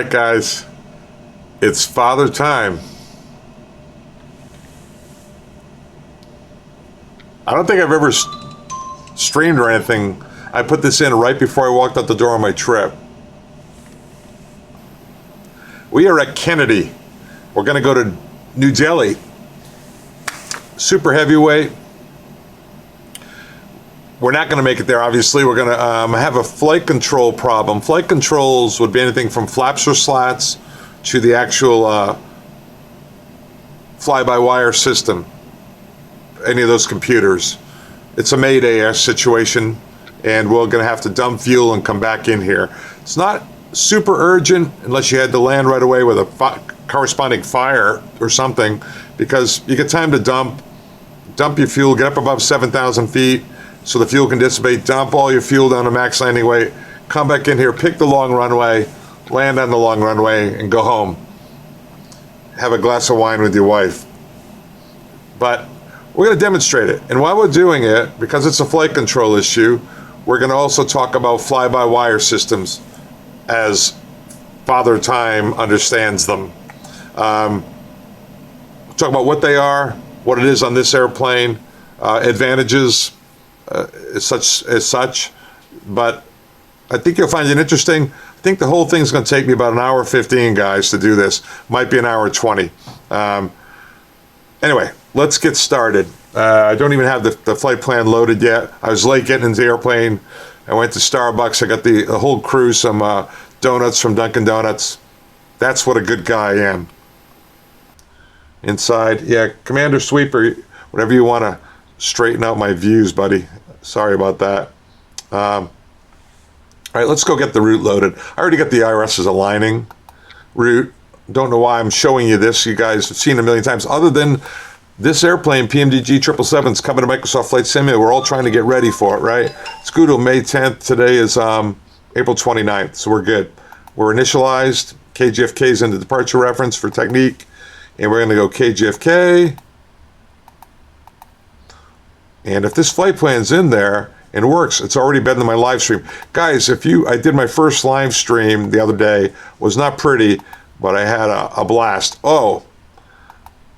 right, guys, it's father time. I don't think I've ever streamed or anything. I put this in right before I walked out the door on my trip. We are at Kennedy. We're going to go to New Delhi. Super heavyweight. We're not going to make it there, obviously. We're going to have a flight control problem. Flight controls would be anything from flaps or slats to the actual fly-by-wire system. Any of those computers. It's a Mayday-esque situation, and we're going to have to dump fuel and come back in here. It's not super urgent unless you had to land right away with a corresponding fire or something, because you get time to dump your fuel, get up above 7,000 feet so the fuel can dissipate, dump all your fuel down to max landing weight, come back in here, pick the long runway, land on the long runway, and go home. Have a glass of wine with your wife. But we're going to demonstrate it. And while we're doing it, because it's a flight control issue, we're going to also talk about fly-by-wire systems as Father Time understands them. Talk about what they are, what it is on this airplane, advantages as such. But I think you'll find it interesting. I think the whole thing's going to take me about an hour 15, guys, to do this. Might be an hour 20. Anyway, let's get started. I don't even have the flight plan loaded yet. I was late getting into the airplane. I went to Starbucks. I got the whole crew some donuts from Dunkin' Donuts. That's what a good guy I am. Inside, yeah, Commander Sweeper, whatever you want to straighten out my views, buddy. Sorry about that. All right, let's go get the route loaded. I already got the IRS's aligning route. Don't know why I'm showing you this. You guys have seen it a million times. Other than this airplane, PMDG 777, is coming to Microsoft Flight Simulator. We're all trying to get ready for it, right? It's due till May 10th. Today is April 29th, so we're good. We're initialized. KGFK's in the departure reference for technique. And we're going to go KGFK. And if this flight plan's in there and works, it's already been in my live stream. Guys, I did my first live stream the other day. Was not pretty, but I had a blast. Oh,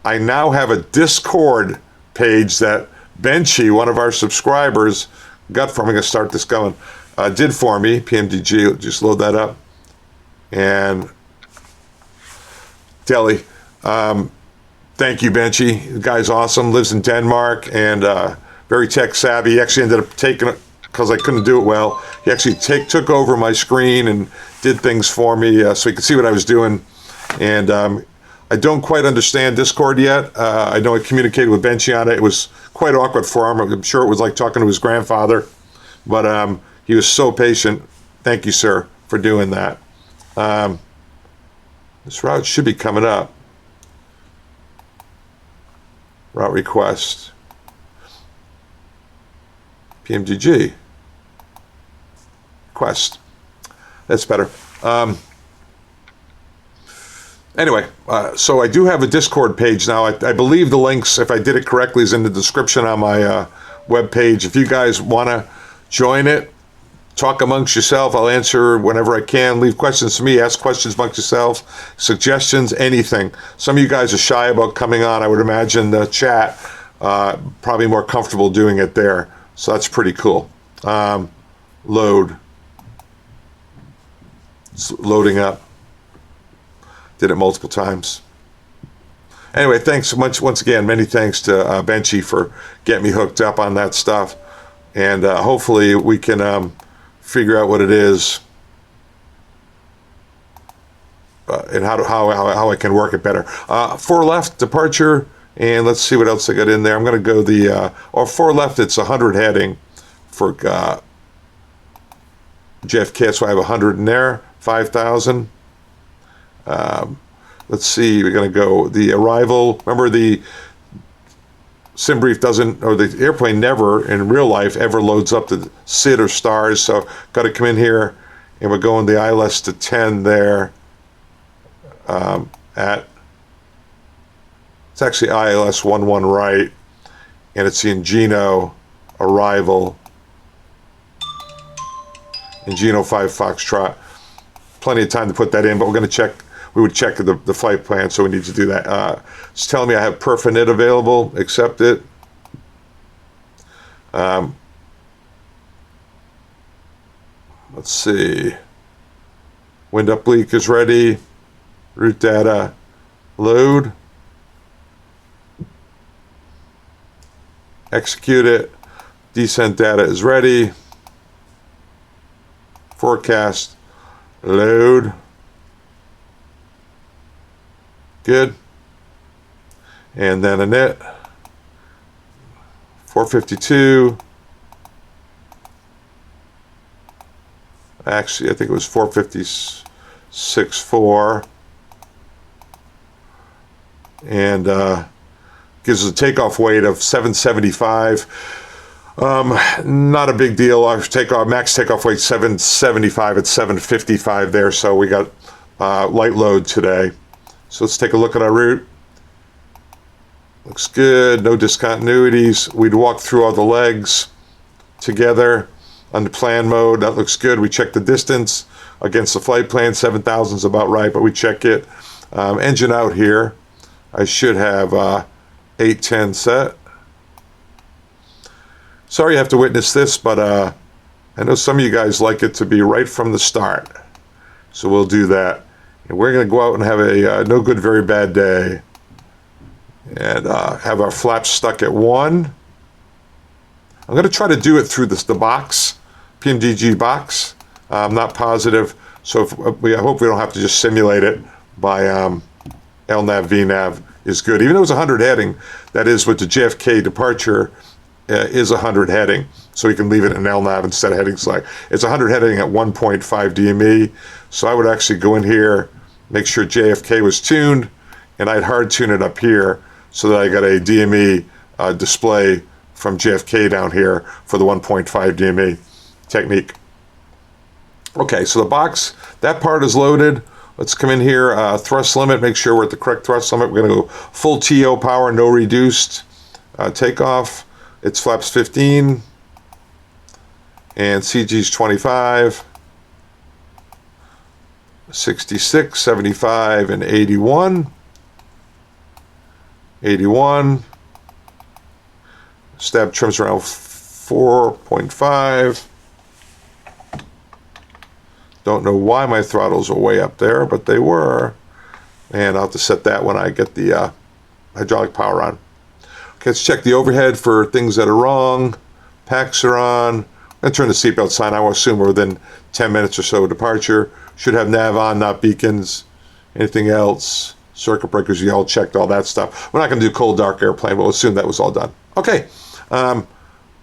I now have a Discord page that Benchy, one of our subscribers, got for me. I'm going to start this going. Did for me, PMDG. Just load that up. And Delhi. Thank you, Benchy. The guy's awesome. Lives in Denmark and very tech savvy. He actually ended up taking it because I couldn't do it well. He actually took over my screen and did things for me so he could see what I was doing. And I don't quite understand Discord yet. I know I communicated with Benchy on it. It was quite awkward for him. I'm sure it was like talking to his grandfather. But he was so patient. Thank you, sir, for doing that. This route should be coming up. Route request. PMDG. Request. That's better. Anyway, so I do have a Discord page now. I believe the links, if I did it correctly, is in the description on my web page. If you guys want to join it, talk amongst yourself. I'll answer whenever I can. Leave questions to me. Ask questions amongst yourself. Suggestions, anything. Some of you guys are shy about coming on. I would imagine the chat, probably more comfortable doing it there. So that's pretty cool. Load. It's loading up. Did it multiple times. Anyway, thanks so much. Once again, many thanks to Benchy for getting me hooked up on that stuff. And hopefully we can figure out what it is and how I can work it better. 4 left, departure, and let's see what else I got in there. I'm going to go or 4 left, it's 100 heading for JFK, so I have 100 in there, 5,000. Let's see, we're going to go the arrival. Remember, the sim brief doesn't, or the airplane never in real life ever loads up to SID or stars, so got to come in here and we're going the ILS to 10 there it's actually ILS 11 right, and it's the Ingeno arrival, Ingeno 5 Foxtrot. plenty of time to put that in, but we're going to check. We would check the flight plan, so we need to do that. It's telling me I have perf available. Accept it. Let's see. Wind oblique is ready. Route data. Load. Execute it. Descent data is ready. Forecast. Load. Good. And then init. 452. Actually, I think it was 456.4. And gives us a takeoff weight of 775. Not a big deal. Our max takeoff weight 775 at 755 there. So we got light load today. So let's take a look at our route. Looks good. No discontinuities. We'd walk through all the legs together on the plan mode. That looks good. We check the distance against the flight plan. 7,000 is about right, but we check it. Engine out here. I should have 810 set. Sorry you have to witness this, but I know some of you guys like it to be right from the start. So we'll do that. And we're going to go out and have a no good, very bad day. And have our flaps stuck at 1. I'm going to try to do it through the box, PMDG box. I'm not positive, so I hope we don't have to just simulate it by LNAV, VNAV is good. Even though it's 100 heading, that is with the JFK departure, is 100 heading. So you can leave it in LNAV instead of heading select. It's 100 heading at 1.5 DME. So I would actually go in here, make sure JFK was tuned, and I'd hard tune it up here so that I got a DME display from JFK down here for the 1.5 DME technique. Okay, so the box, that part is loaded. Let's come in here, thrust limit, make sure we're at the correct thrust limit. We're gonna go full TO power, no reduced. Takeoff, it's flaps 15, and CG's 25, 66, 75, and 81. 81. Stab trims around 4.5. Don't know why my throttles are way up there, but they were. And I'll have to set that when I get the hydraulic power on. Okay, let's check the overhead for things that are wrong. Packs are on. I'm going to turn the seatbelt sign. I will assume we're within 10 minutes or so of departure. Should have nav on, not beacons. Anything else? Circuit breakers, you all checked all that stuff. We're not going to do cold, dark airplane. We'll assume that was all done. Okay. I'm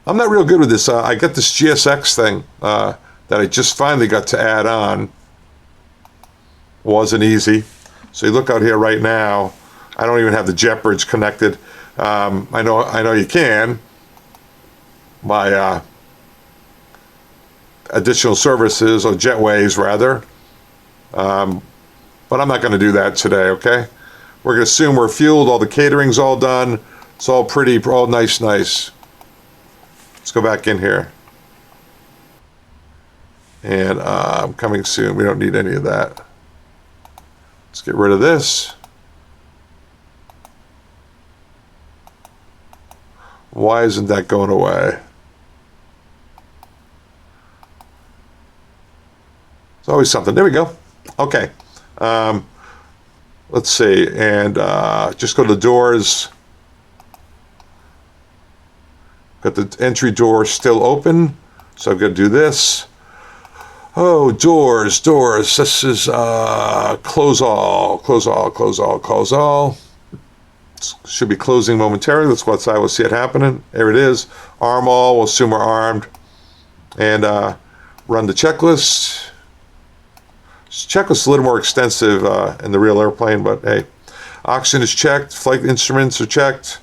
not real good with this. I got this GSX thing that I just finally got to add on. Wasn't easy. So you look out here right now. I don't even have the jet bridge connected. I know you can by additional services, or jetways rather. But I'm not going to do that today, okay? We're going to assume we're fueled, all the catering's all done. It's all pretty, all nice. Let's go back in here. And I'm coming soon. We don't need any of that. Let's get rid of this. Why isn't that going away? It's always something. There we go. Okay. Let's see. And just go to the doors. Got the entry door still open. So I've got to do this. Oh, doors. This is close all. Should be closing momentarily. That's what I will see it happening. There it is. Arm all. We'll assume we're armed. And run the checklist. This checklist is a little more extensive in the real airplane, but hey. Oxygen is checked. Flight instruments are checked.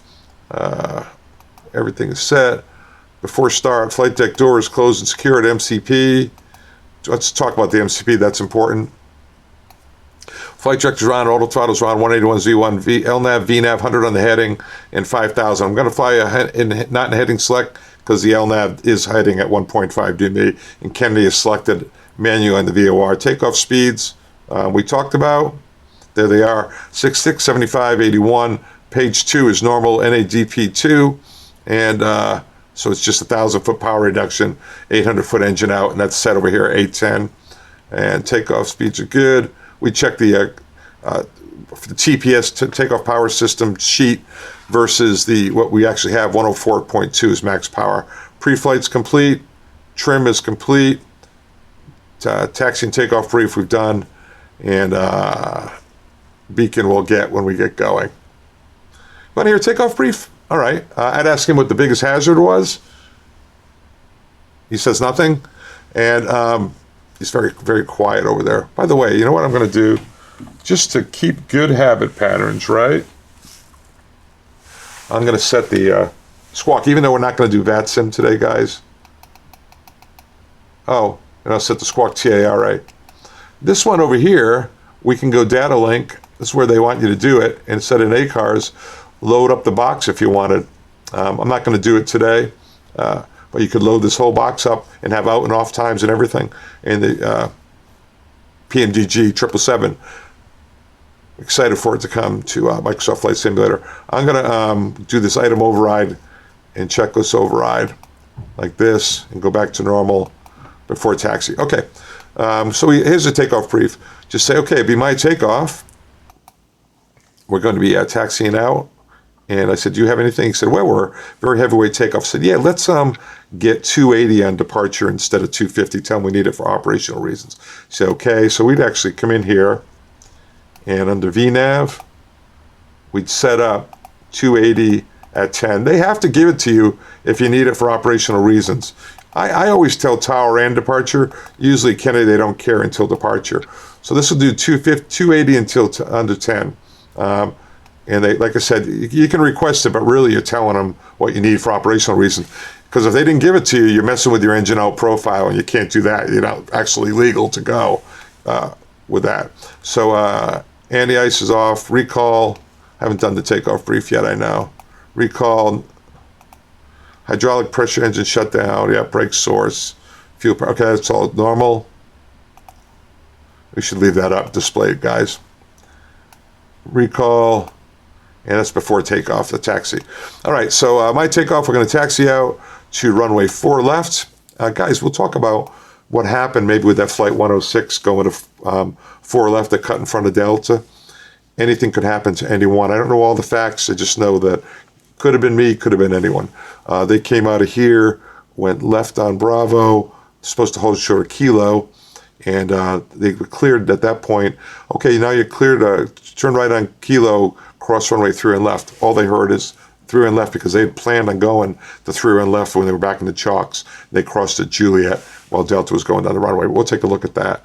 Everything is set. Before start, flight deck door is closed and secure at MCP. Let's talk about the MCP. That's important. Flight directors on, auto throttles are on, 181Z1, LNAV, VNAV, 100 on the heading, and 5,000. I'm going to fly not in heading select because the LNAV is heading at 1.5 DME, and Kennedy is selected manually on the VOR. Takeoff speeds we talked about. There they are, 66, 75, 81. Page 2 is normal NADP2, and so it's just 1,000-foot power reduction, 800-foot engine out, and that's set over here at 810. And takeoff speeds are good. We check the TPS, takeoff power system sheet, versus what we actually have, 104.2 is max power. Pre-flight's complete, trim is complete, taxi and takeoff brief we've done, and beacon we'll get when we get going. Want to hear takeoff brief? All right. I'd ask him what the biggest hazard was. He says nothing, and he's very, very quiet over there. By the way, you know what I'm going to do? Just to keep good habit patterns, right? I'm going to set the squawk, even though we're not going to do VATSIM today, guys. Oh, and I'll set the squawk TARA. This one over here, we can go data link. This is where they want you to do it. And set in ACARS, load up the box if you wanted. I'm not going to do it today, but you could load this whole box up and have out and off times and everything. And the PMDG 777. Excited for it to come to Microsoft Flight Simulator. I'm going to do this item override and checklist override like this and go back to normal before taxi. Okay, so here's a takeoff brief. Just say, okay, be my takeoff. We're going to be taxiing out. And I said, do you have anything? He said, well, we're very heavyweight takeoff. I said, yeah, let's get 280 on departure instead of 250. Tell them we need it for operational reasons. He said, okay. So we'd actually come in here, and under VNAV, we'd set up 280 at 10. They have to give it to you if you need it for operational reasons. I always tell tower and departure. Usually Kennedy, they don't care until departure. So this will do 280 until under 10. And they, like I said, you can request it, but really you're telling them what you need for operational reasons. Because if they didn't give it to you, you're messing with your engine out profile, and you can't do that. You're not actually legal to go with that. So anti-ice is off. Recall, haven't done the takeoff brief yet, I know. Recall, hydraulic pressure engine shutdown, yeah, brake source, fuel, okay, that's all normal. We should leave that up, displayed, guys. Recall, and that's before takeoff, the taxi. All right, so my takeoff, we're going to taxi out to runway 4 left. Guys, we'll talk about what happened maybe with that flight 106 going to 4 left that cut in front of Delta. Anything could happen to anyone. I don't know all the facts. I just know that could have been me, could have been anyone. They came out of here, went left on Bravo, supposed to hold short of Kilo, and they were cleared at that point. Okay, now you're cleared to turn right on Kilo, cross runway 3 and left. All they heard is 3 and left because they had planned on going to 3 and left when they were back in the Chalks. They crossed at Juliet while Delta was going down the runway. We'll take a look at that.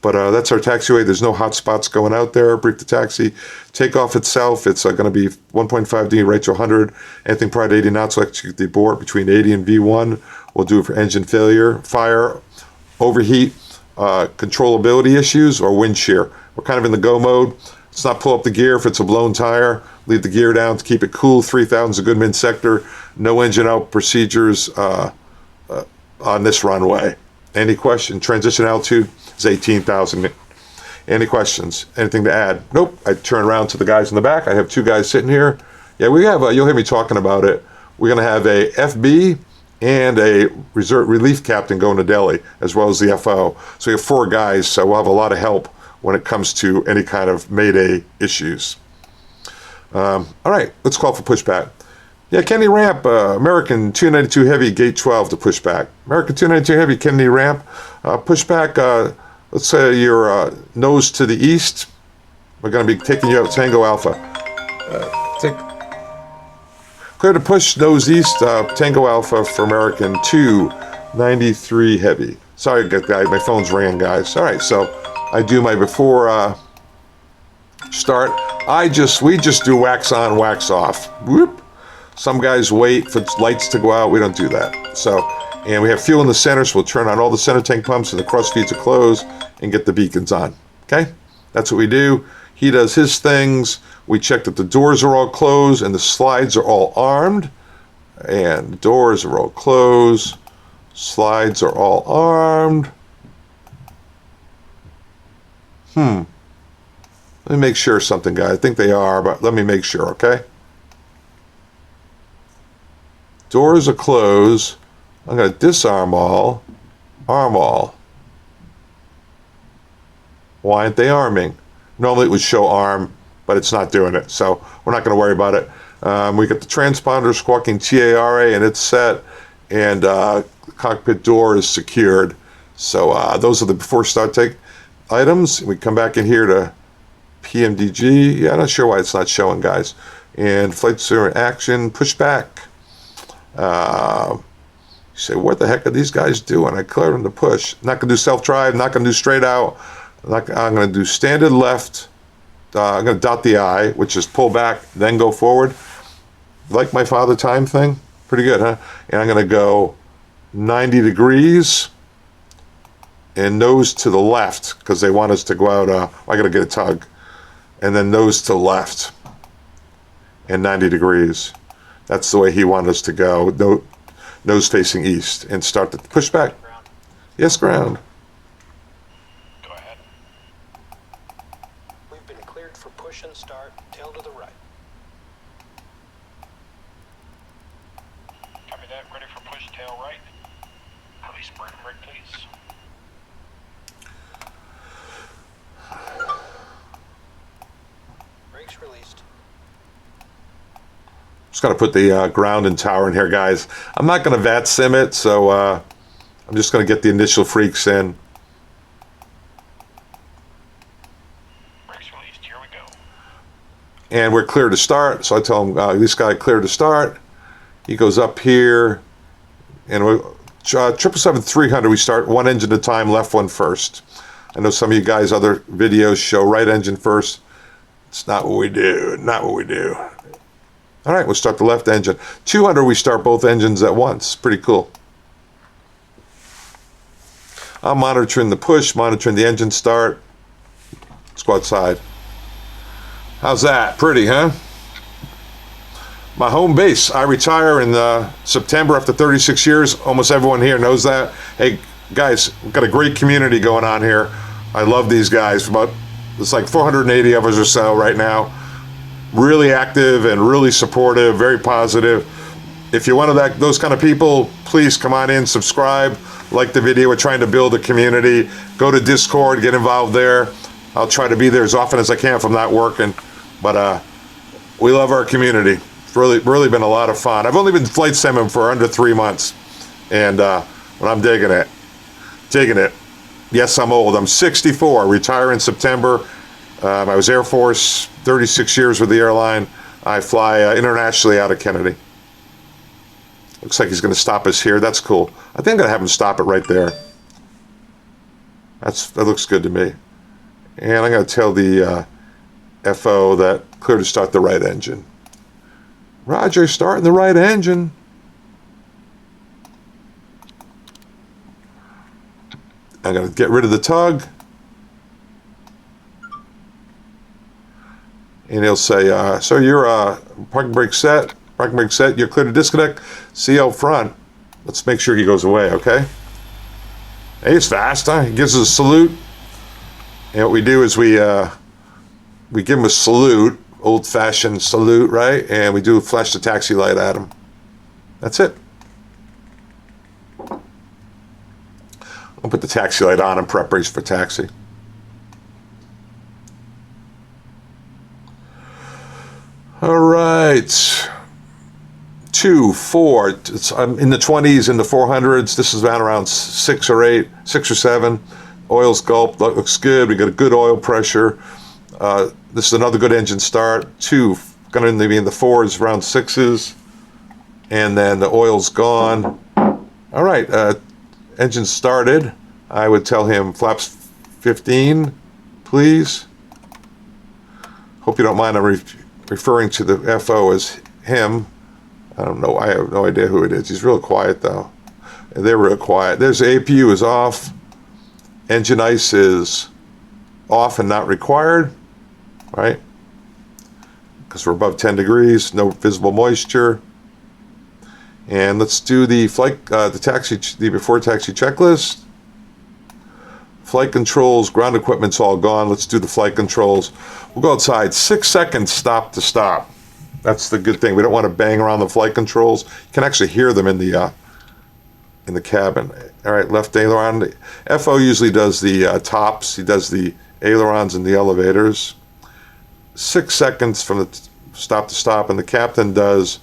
But that's our taxiway. There's no hot spots going out there. Brief the taxi. Takeoff itself, it's going to be 1.5D right to 100. Anything prior to 80 knots, we'll execute the abort between 80 and V1. We'll do it for engine failure, fire, overheat, controllability issues, or wind shear. We're kind of in the go mode. Let's not pull up the gear if it's a blown tire. Leave the gear down to keep it cool. 3,000 is a good mid sector. No engine out procedures on this runway. Any question? Transition altitude is 18,000. Any questions? Anything to add? Nope. I turn around to the guys in the back. I have 2 guys sitting here. Yeah, we have, you'll hear me talking about it. We're going to have a FB and a reserve relief captain going to Delhi, as well as the FO. So we have 4 guys, so we'll have a lot of help when it comes to any kind of Mayday issues. All right, let's call for pushback. Yeah, Kennedy ramp, American 292 Heavy, gate 12 to pushback. American 292 Heavy, Kennedy ramp, pushback, let's say you're nose to the east. We're going to be taking you out Tango Alpha. Clear to push nose east, Tango Alpha for American 293 Heavy. Sorry, guys, my phone's ringing, guys. All right, so I do my before start. We just do wax on, wax off. Whoop. Some guys wait for lights to go out. We don't do that. So, and we have fuel in the center, so we'll turn on all the center tank pumps and the cross feeds are closed and get the beacons on. Okay? That's what we do. He does his things. We check that the doors are all closed and the slides are all armed. And the doors are all closed. Slides are all armed. Let me make sure something, guys. I think they are, but let me make sure, okay? Doors are closed. I'm going to disarm all, arm all. Why aren't they arming? Normally it would show arm, but it's not doing it, so we're not going to worry about it. We got the transponder squawking TARA, and it's set, and the cockpit door is secured. So those are the before start take items. We come back in here to PMDG. Yeah, I'm not sure why it's not showing, guys. And flight zero action, push back. You say, what the heck are these guys doing? I cleared them to push. Not going to do self-drive, not going to do straight out. I'm going to do standard left. I'm going to dot the I, which is pull back, then go forward. Like my father time thing? Pretty good, huh? And I'm going to go 90 degrees and nose to the left, because they want us to go out. I got to get a tug. And then nose to left and 90 degrees. That's the way he wanted us to go. No, nose facing east, and start to push back. Ground. Yes, ground. Go ahead. We've been cleared for push and start, tail to the right. Copy that, ready for push, tail right. Release brake, please. Brakes released. Just got to put the ground and tower in here, guys. I'm not going to VAT sim it, so I'm just going to get the initial freaks in. Brakes released, here we go. And we're clear to start, so I tell him, this guy clear to start. He goes up here, and 777-300, we start one engine at a time, left one first. I know some of you guys, other videos show right engine first. It's not what we do, not what we do. All right, we'll start the left engine. 200, we start both engines at once. Pretty cool. I'm monitoring the push, monitoring the engine start. Let's go outside. How's that? Pretty, huh? My home base. I retire in September after 36 years. Almost everyone here knows that. Hey, guys, we've got a great community going on here. I love these guys. It's like 480 of us or so right now. Really active and really supportive, very positive. If you're one of those kind of people, please come on in, subscribe, like the video. We're trying to build a community. Go to Discord, get involved there. I'll try to be there as often as I can if I'm not working. But we love our community. It's really been a lot of fun. I've only been flight simming for under 3 months, and I'm digging it. Digging it. Yes, I'm old. I'm 64. Retire in September. I was Air Force, 36 years with the airline. I fly internationally out of Kennedy. Looks like he's going to stop us here. That's cool. I think I'm going to have him stop it right there. That looks good to me. And I'm going to tell the FO that clear to start the right engine. Roger, starting the right engine. I'm going to get rid of the tug. And he'll say, so you're parking brake set, you're clear to disconnect, see out front. Let's make sure he goes away, okay? Hey, he's fast, huh? He gives us a salute. And what we do is we give him a salute, old-fashioned salute, right? And we do flash the taxi light at him. That's it. I'll put the taxi light on in preparation for taxi. All right, 2, 4, I'm in the 20s, in the 400s. This is around 6 or 8, 6 or 7. Oil's gulp, that looks good. We got a good oil pressure. This is another good engine start. 2, going to be in the 4s, around 6s. And then the oil's gone. All right, engine started. I would tell him flaps 15, please. Hope you don't mind. I'm referring to the FO as him. I don't know. I have no idea who it is. He's real quiet, though. They're real quiet. There's APU is off. Engine ice is off and not required, right? Because we're above 10 degrees, no visible moisture. And let's do the flight, the before taxi checklist. Flight controls, ground equipment's all gone. Let's do the flight controls. We'll go outside. 6 seconds stop to stop. That's the good thing. We don't want to bang around the flight controls. You can actually hear them in the cabin. All right, left aileron. FO usually does the tops. He does the ailerons and the elevators. 6 seconds from the stop to stop, and the captain does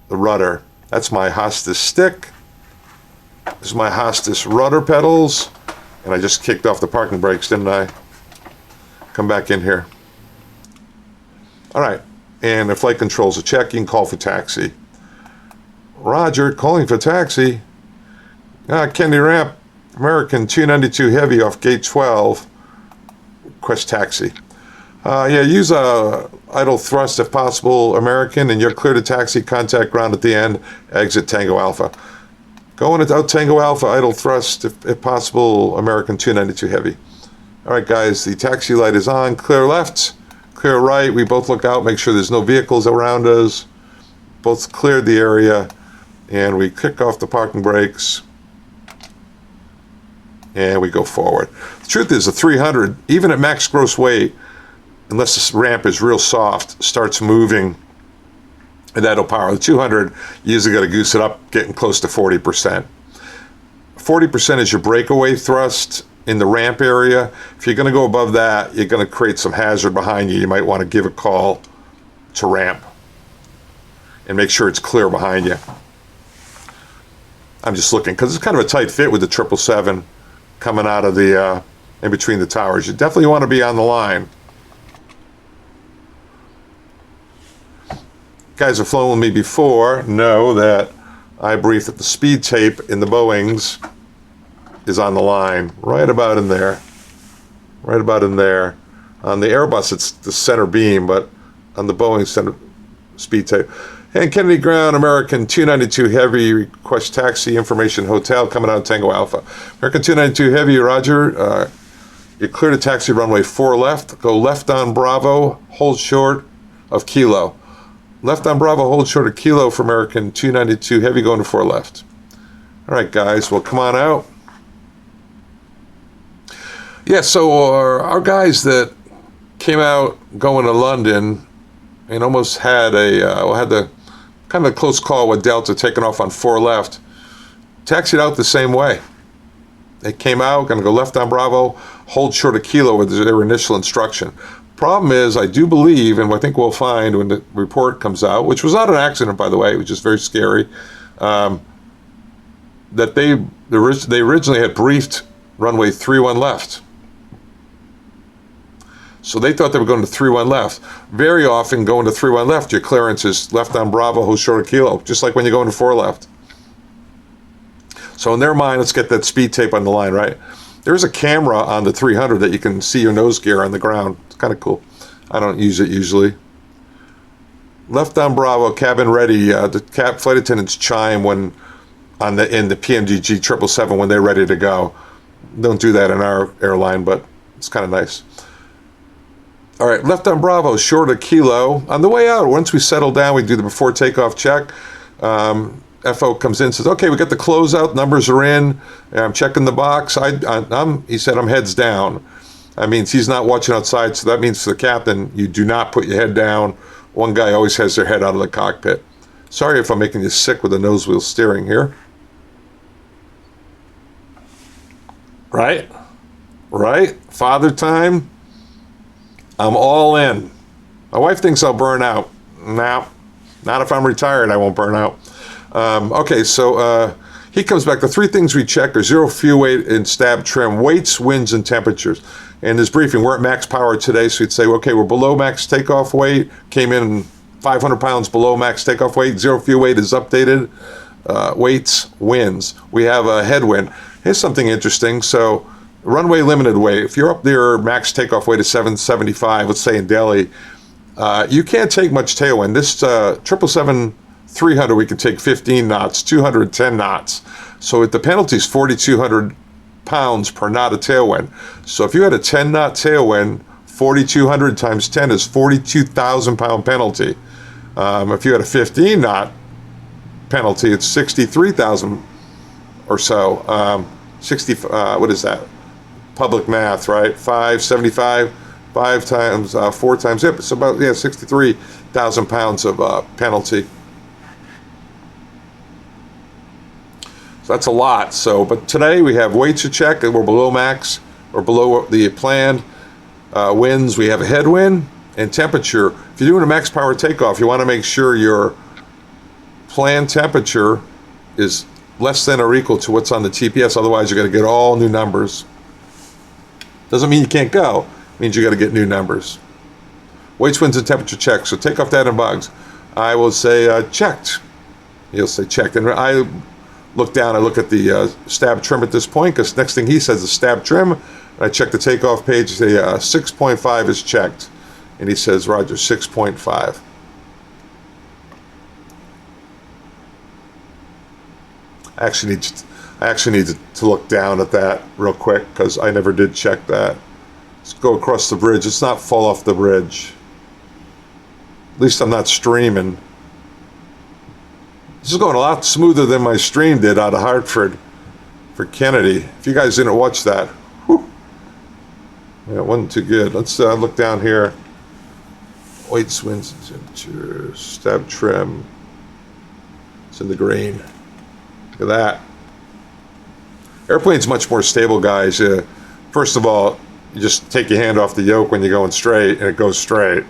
the rudder. That's my hostess stick. This is my hostess rudder pedals. And I just kicked off the parking brakes, didn't I? Come back in here. All right, and the flight controls are checking. Call for taxi. Roger, calling for taxi. Kennedy Ramp, American 292 Heavy off gate 12. Request taxi. Yeah, use idle thrust if possible, American, and you're clear to taxi. Contact ground at the end. Exit Tango Alpha. Going out Tango Alpha, idle thrust if possible, American 292 Heavy. All right, guys, the taxi light is on. Clear left, clear right. We both look out, make sure there's no vehicles around us. Both cleared the area, and we kick off the parking brakes, and we go forward. The truth is, the 300, even at max gross weight, unless this ramp is real soft, starts moving, and that'll power. The 200, you usually got to goose it up, getting close to 40%. 40% is your breakaway thrust in the ramp area. If you're going to go above that, you're going to create some hazard behind you. You might want to give a call to ramp and make sure it's clear behind you. I'm just looking, because it's kind of a tight fit with the 777 coming out of the, in between the towers. You definitely want to be on the line. Guys have flown with me before know that I briefed that the speed tape in the Boeings is on the line, right about in there. Right about in there. On the Airbus, it's the center beam, but on the Boeing center speed tape. And Kennedy Ground, American 292 Heavy, request taxi, information hotel, coming out of Tango Alpha. American 292 Heavy, roger. You're clear to taxi runway 4 left. Go left on Bravo, hold short of Kilo. Left on Bravo, hold short of Kilo for American 292 Heavy, going to 4 left. All right, guys, well, come on out. Yeah, so our guys that came out going to London and almost had had the kind of a close call with Delta taking off on 4 left, taxied out the same way. They came out, going to go left on Bravo, hold short of Kilo with their initial instruction. Problem is, I do believe, and I think we'll find when the report comes out, which was not an accident, by the way, it was just very scary, that they originally had briefed runway 31 left. So they thought they were going to 31 left. Very often going to 31 left, your clearance is left on Bravo, hold short of Kilo, just like when you're going to 4 left. So in their mind, let's get that speed tape on the line, right? There's a camera on the 300 that you can see your nose gear on the ground. It's kind of cool. I don't use it usually. Left on Bravo, cabin ready. The flight attendants chime when in the PMDG 777 when they're ready to go. Don't do that in our airline, but it's kind of nice. All right, left on Bravo, short of Kilo. On the way out, once we settle down, we do the before takeoff check. FO comes in, says, okay, we got the closeout, numbers are in. I'm checking the box. He said, I'm heads down. That means he's not watching outside, so that means for the captain, you do not put your head down. One guy always has their head out of the cockpit. Sorry if I'm making you sick with the nose wheel steering here. Right? Right? Father time. I'm all in. My wife thinks I'll burn out. No, not if I'm retired, I won't burn out. Okay, so he comes back. The 3 things we check are 0 fuel weight and stab trim, weights, winds, and temperatures. In this briefing, we're at max power today, so we'd say, okay, we're below max takeoff weight, came in 500 pounds below max takeoff weight, 0 fuel weight is updated, weights, winds. We have a headwind. Here's something interesting. So runway limited weight, if you're up there, max takeoff weight is 775, let's say in Delhi, you can't take much tailwind. This 777-300, we can take 15 knots, 210 knots. So the penalty is 4,200 pounds per knot of tailwind. So if you had a 10 knot tailwind, 4,200 times 10 is 42,000 pound penalty. If you had a 15 knot penalty, it's 63,000 or so. What is that? public math, right? 575, 5 times 4 times it. It's about 63,000 pounds of penalty. So that's a lot. So, but today we have weights to check, and we're below max or below the planned. Winds, we have a headwind, and temperature. If you're doing a max power takeoff, you want to make sure your planned temperature is less than or equal to what's on the TPS. Otherwise, you're going to get all new numbers. Doesn't mean you can't go. It means you got to get new numbers. Weights, winds, and temperature check. So takeoff data and bugs. I will say checked. You'll say checked. And I look down. I look at the stab trim at this point, because next thing he says is stab trim. And I check the takeoff page. Say 6.5 is checked. And he says, Roger, 6.5. I actually need to look down at that real quick, because I never did check that. Let's go across the bridge. Let's not fall off the bridge. At least I'm not streaming. This is going a lot smoother than my stream did out of Hartford for Kennedy. If you guys didn't watch that, whew, yeah, it wasn't too good. Let's look down here. Weights, winds, temperature, stab trim. It's in the green. Look at that. Airplane's much more stable, guys. First of all, you just take your hand off the yoke when you're going straight, and it goes straight.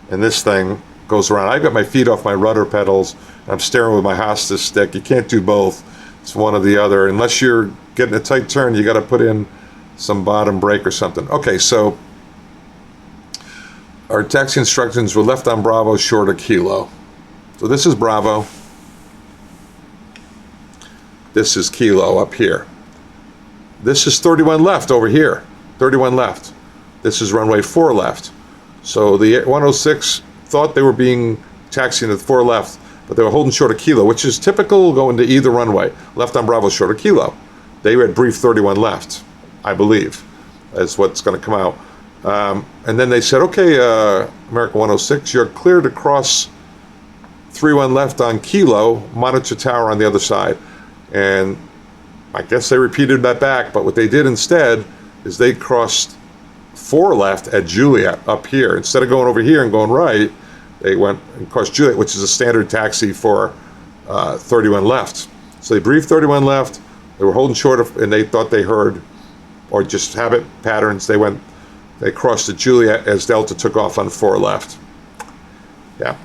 And this thing goes around. I've got my feet off my rudder pedals, and I'm steering with my hostage stick. You can't do both. It's one or the other. Unless you're getting a tight turn, you got to put in some bottom brake or something. Okay, so our taxi instructions were left on Bravo, short of Kilo. So this is Bravo. This is Kilo up here. This is 31 left over here. 31 left. This is runway 4 left. So the 106 thought they were being taxiing at 4 left, but they were holding short of Kilo, which is typical going to either runway. Left on Bravo, short of Kilo. They had brief 31 left, I believe, is what's going to come out. And then they said, okay, American 106, you're clear to cross 31 left on Kilo, monitor tower on the other side. And I guess they repeated that back, but what they did instead is they crossed 4 left at Juliet up here. Instead of going over here and going right, they went and crossed Juliet, which is a standard taxi for 31 left. So they briefed 31 left, they were holding short of, and they thought they heard, or just habit patterns, they crossed at Juliet as Delta took off on 4 left. Yeah,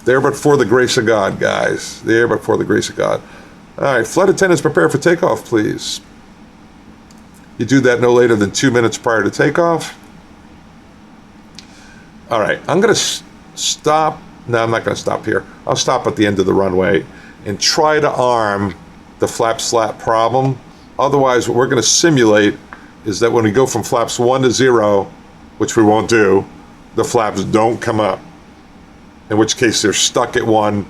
there but for the grace of God, guys. There but for the grace of God. All right, flight attendants, prepare for takeoff, please. You do that no later than 2 minutes prior to takeoff. All right, I'm going to stop. No, I'm not going to stop here. I'll stop at the end of the runway and try to arm the flap slap problem. Otherwise, what we're going to simulate is that when we go from flaps 1 to 0, which we won't do, the flaps don't come up. In which case, they're stuck at 1.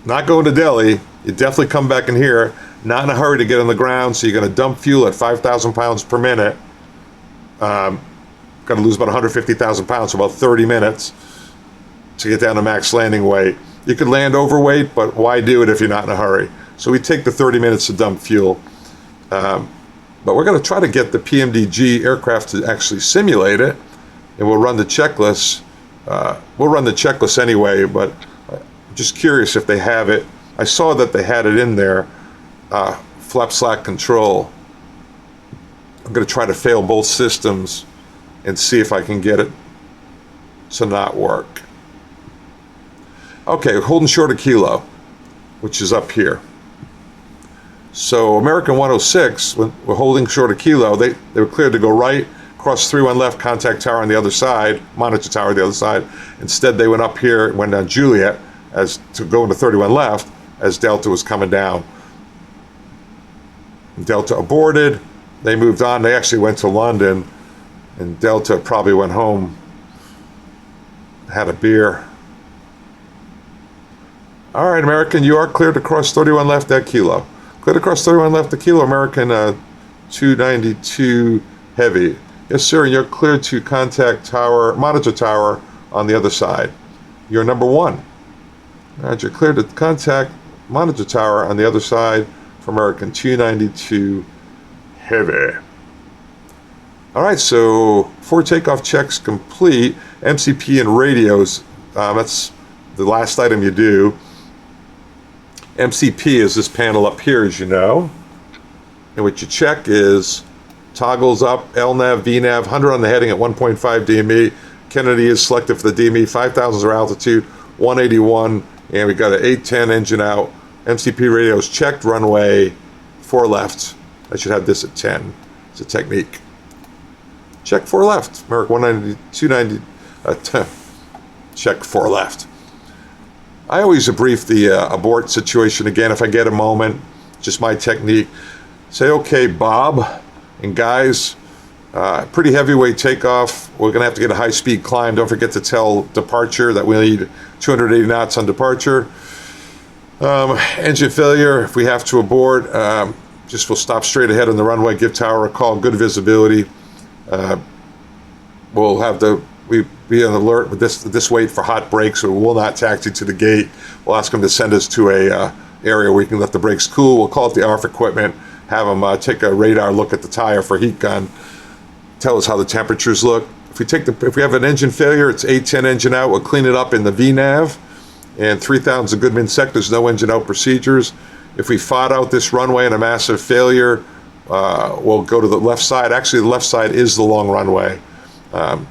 Not going to Delhi. You definitely come back in here, not in a hurry to get on the ground, so you're going to dump fuel at 5,000 pounds per minute. Going to lose about 150,000 pounds, so about 30 minutes to get down to max landing weight. You could land overweight, but why do it if you're not in a hurry? So we take the 30 minutes to dump fuel. But we're going to try to get the PMDG aircraft to actually simulate it, and we'll run the checklist. We'll run the checklist anyway, but I'm just curious if they have it. I saw that they had it in there, flap slack control. I'm going to try to fail both systems and see if I can get it to not work. Okay, holding short of Kilo, which is up here. So American 106, when we're holding short of Kilo, they were cleared to go right, cross 31 left, contact tower on the other side, monitor tower on the other side. Instead, they went up here, went down Juliet as to go into 31 left as Delta was coming down. Delta aborted. They moved on. They actually went to London, and Delta probably went home, had a beer. All right, American, you are cleared to cross 31 left at Kilo. Cleared to cross 31 left at Kilo, American 292 heavy. Yes, sir, and you're cleared to contact tower, monitor tower on the other side. You're number 1. All right, you're cleared to contact monitor tower on the other side for American 292 heavy. All right, so for takeoff checks complete, MCP and radios, that's the last item you do. MCP is this panel up here, as you know. And what you check is toggles up, LNAV, VNAV, 100 on the heading at 1.5 DME. Kennedy is selected for the DME, 5,000 is our altitude, 181, and we got an 810 engine out. MCP radio is checked, runway 4 left. I should have this at 10. It's a technique. Check 4 left. American 190, 290, check 4 left. I always brief the abort situation again if I get a moment. Just my technique. Say, okay, Bob and guys, pretty heavyweight takeoff. We're going to have to get a high-speed climb. Don't forget to tell departure that we need 280 knots on departure. Engine failure, if we have to abort, just we'll stop straight ahead on the runway, give tower a call, good visibility. We'll have we be on alert with this wait for hot brakes, so we will not taxi to the gate. We'll ask them to send us to a area where we can let the brakes cool. We'll call it the ARF equipment, have them take a radar look at the tire for heat gun, tell us how the temperatures look. If we have an engine failure, it's 810 engine out. We'll clean it up in the VNAV, and 3,000 Goodman Sec. There's no engine out procedures. If we fought out this runway and a massive failure, we'll go to the left side. Actually, the left side is the long runway.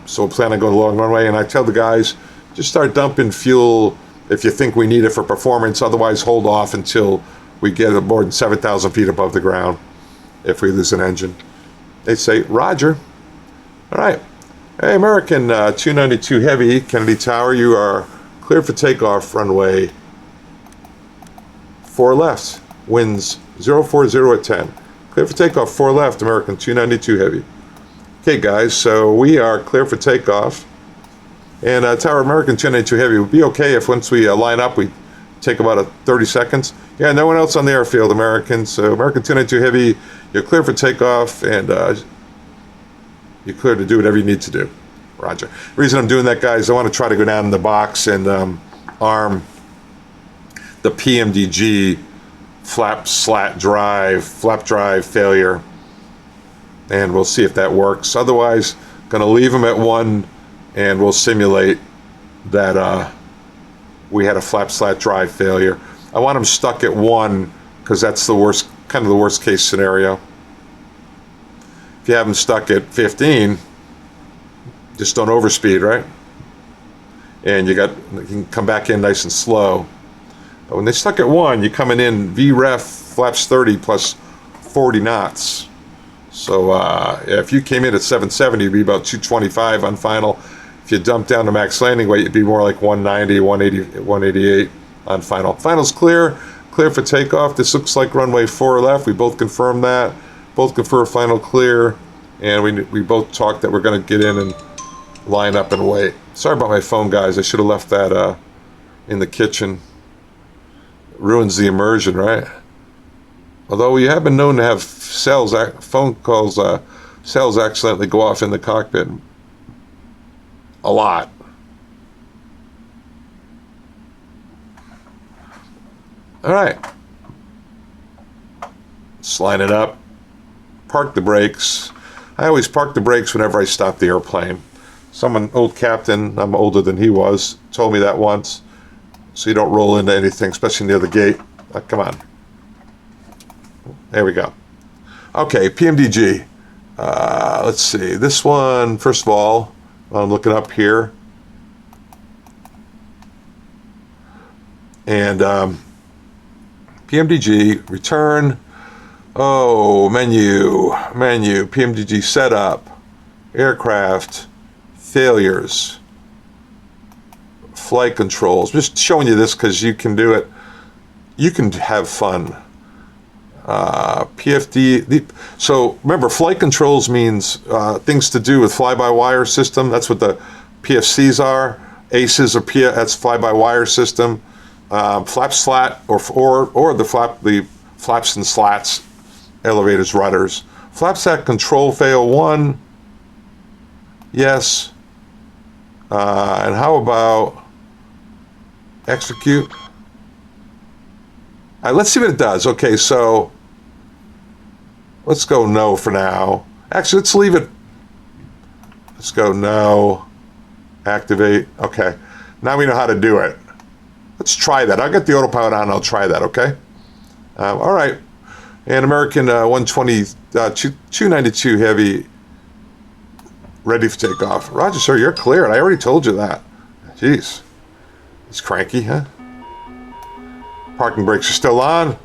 So we'll plan on going to the long runway, and I tell the guys, just start dumping fuel if you think we need it for performance. Otherwise, hold off until we get more than 7,000 feet above the ground if we lose an engine. They say, Roger. All right. Hey, American 292 Heavy, Kennedy Tower, you are clear for takeoff, runway 4 left, winds 040 at 10. Clear for takeoff, 4 left, American 292 Heavy. Okay, guys, so we are clear for takeoff. And Tower American 292 Heavy would be okay if once we line up, we take about 30 seconds. Yeah, no one else on the airfield, American. So American 292 Heavy, you're clear for takeoff, and you're clear to do whatever you need to do. Roger. The reason I'm doing that, guys, I want to try to go down in the box and arm the PMDG flap drive failure, and we'll see if that works. Otherwise, going to leave them at 1, and we'll simulate that we had a flap drive failure. I want them stuck at 1 because that's the worst, kind of the worst case scenario. If you have them stuck at 15, just don't overspeed, right? And you can come back in nice and slow. But when they stuck at 1, you're coming in VREF flaps 30 plus 40 knots. So if you came in at 770, it'd be about 225 on final. If you dump down to max landing weight, it'd be more like 190, 180, 188 on final. Final's clear for takeoff. This looks like runway 4 left. We both confirmed that. Both confirm final clear, and we both talked that we're going to get in and line up and wait. Sorry about my phone, guys. I should have left that in the kitchen. Ruins the immersion, right? Although we have been known to have phone calls, cells accidentally go off in the cockpit a lot. All right. Let's line it up. Park the brakes. I always park the brakes whenever I stop the airplane. Someone, old captain, I'm older than he was, told me that once. So you don't roll into anything, especially near the gate. Come on. There we go. Okay, PMDG. Let's see. This one, first of all, I'm looking up here. And PMDG, return. Oh, menu, PMDG setup, aircraft, failures, flight controls. Just showing you this because you can do it. You can have fun. PFD. So remember, flight controls means things to do with fly-by-wire system. That's what the PFCs are. ACEs are that's fly-by-wire system. Flap slat or the flaps and slats. Elevators, rudders. Flap slat control fail 1. Yes. And how about execute? Let's see what it does. Okay, so let's go no for now. Actually, let's leave it Let's go no. Activate. Okay. Now we know how to do it. Let's try that. I'll get the autopilot on and I'll try that, okay? All right. And American 292 Heavy, ready for takeoff. Roger, sir, you're cleared. I already told you that. Jeez. It's cranky, huh? Parking brakes are still on.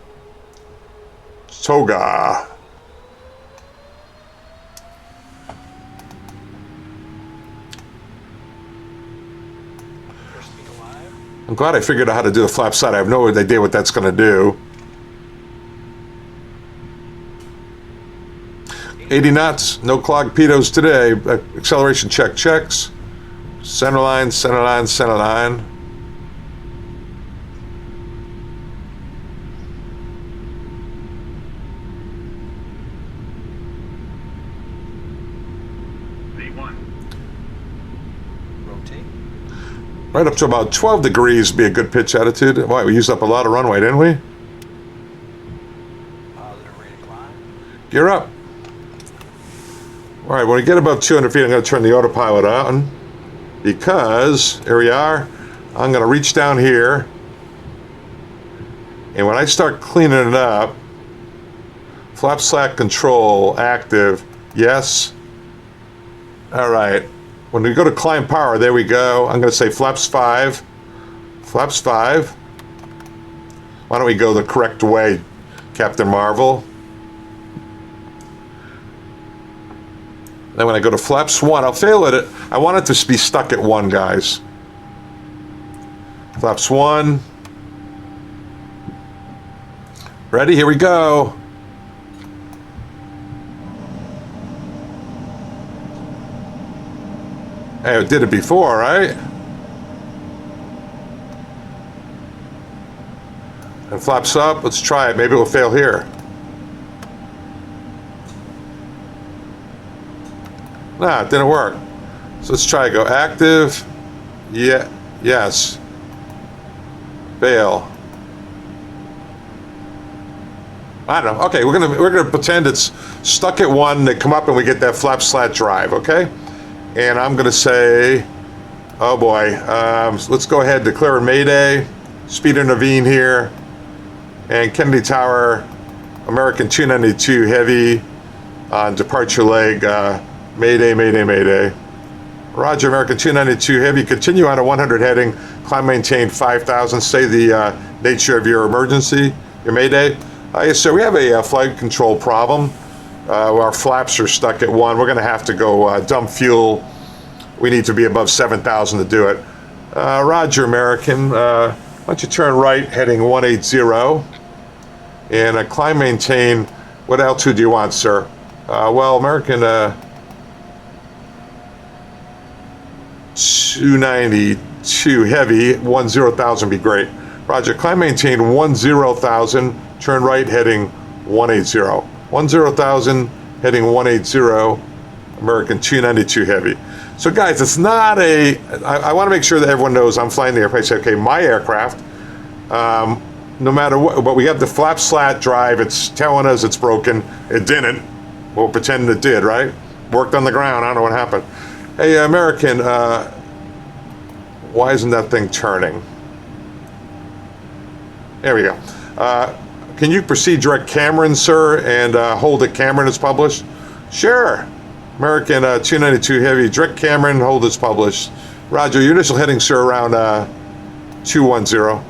Toga. I'm glad I figured out how to do the flap side. I have no idea what that's going to do. 80 knots, no clog pitos today. Acceleration check checks. Center line, center line, center line. Right up to about 12 degrees be a good pitch attitude. Why, we used up a lot of runway, didn't we? Gear up. All right, when we get above 200 feet, I'm going to turn the autopilot on because, here we are, I'm going to reach down here, and when I start cleaning it up, flap slack control active, yes. All right. When we go to climb power, there we go. I'm going to say flaps 5. Flaps 5. Why don't we go the correct way, Captain Marvel? Then when I go to flaps 1, I'll fail at it. I want it to be stuck at 1, guys. Flaps 1. Ready? Here we go. Hey, I did it before, right? And flaps up. Let's try it. Maybe it will fail here. Nah, it didn't work. So let's try to go active. Yeah. Yes. Fail. I don't know. Okay, we're gonna pretend it's stuck at 1. They come up and we get that flap slat drive. Okay. And I'm going to say, oh boy, let's go ahead, declare a Mayday, speed intervene here, and Kennedy Tower, American 292 Heavy, on departure leg, Mayday, Mayday, Mayday. Roger, American 292 Heavy, continue on a 100 heading, climb maintain 5,000, say the nature of your emergency, your Mayday. Yes, sir, we have a flight control problem. Our flaps are stuck at 1. We're going to have to go dump fuel. We need to be above 7,000 to do it. Roger, American. Why don't you turn right, heading 180, and climb maintain. What altitude do you want, sir? Well, American 292 Heavy, 10,000 be great. Roger, climb maintain 10,000. Turn right, heading 180. 10,000 heading 180, American 292 Heavy. So guys, it's not a, I want to make sure that everyone knows I'm flying the airplane. Say, okay, my aircraft, no matter what, but we have the flap slat drive. It's telling us it's broken. It didn't. We'll pretend it did, right? Worked on the ground. I don't know what happened. Hey, American, why isn't that thing turning? There we go. Can you proceed direct Cameron, sir, and hold it Cameron is published? Sure. American 292 Heavy, direct Cameron, hold is published. Roger, your initial heading, sir, around 210.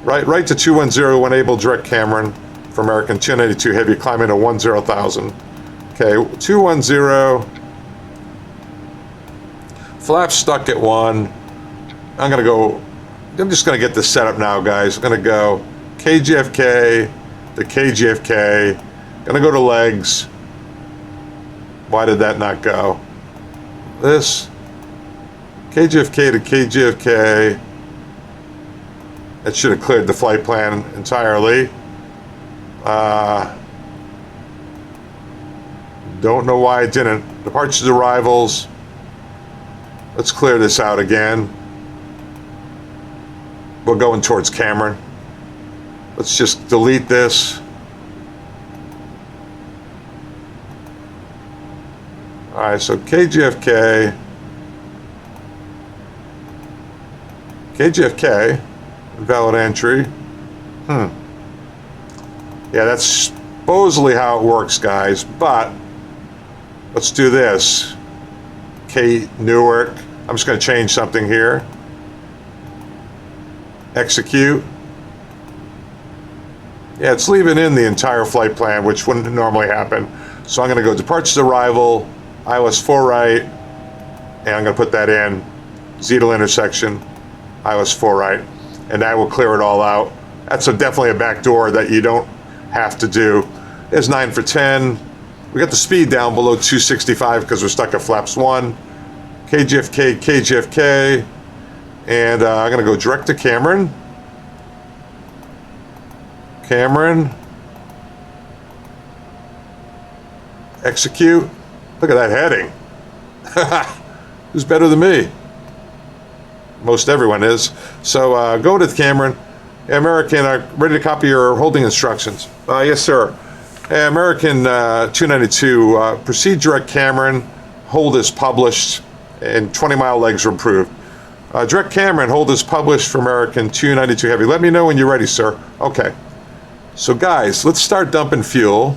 Right to 210 when able, direct Cameron for American 292 Heavy, climbing to 10,000. Okay, 210. Flaps stuck at 1. I'm just going to get this set up now, guys. I'm going to go KGFK to KGFK. Gonna go to legs. Why did that not go? This KGFK to KGFK. That should have cleared the flight plan entirely. Don't know why it didn't. Departures, arrivals. Let's clear this out again. We're going towards Cameron. Let's just delete this. All right, so KGFK, invalid entry. Yeah, that's supposedly how it works, guys, but let's do this. K Newark, I'm just gonna change something here. Execute. Yeah, it's leaving in the entire flight plan, which wouldn't normally happen. So I'm gonna go departures arrival, ILS 4 right, and I'm gonna put that in, Zeetel intersection, ILS 4 right, and that will clear it all out. That's definitely a back door that you don't have to do. There's 9 for 10. We got the speed down below 265 because we're stuck at flaps 1. KGFK, and I'm gonna go direct to Cameron. Execute. Look at that heading. Who's better than me? Most everyone is. So go to Cameron. American, ready to copy your holding instructions? Yes, sir. American 292, proceed direct Cameron. Hold is published, and 20-mile legs are approved. Direct Cameron, hold is published for American 292 Heavy. Let me know when you're ready, sir. Okay. So guys, let's start dumping fuel.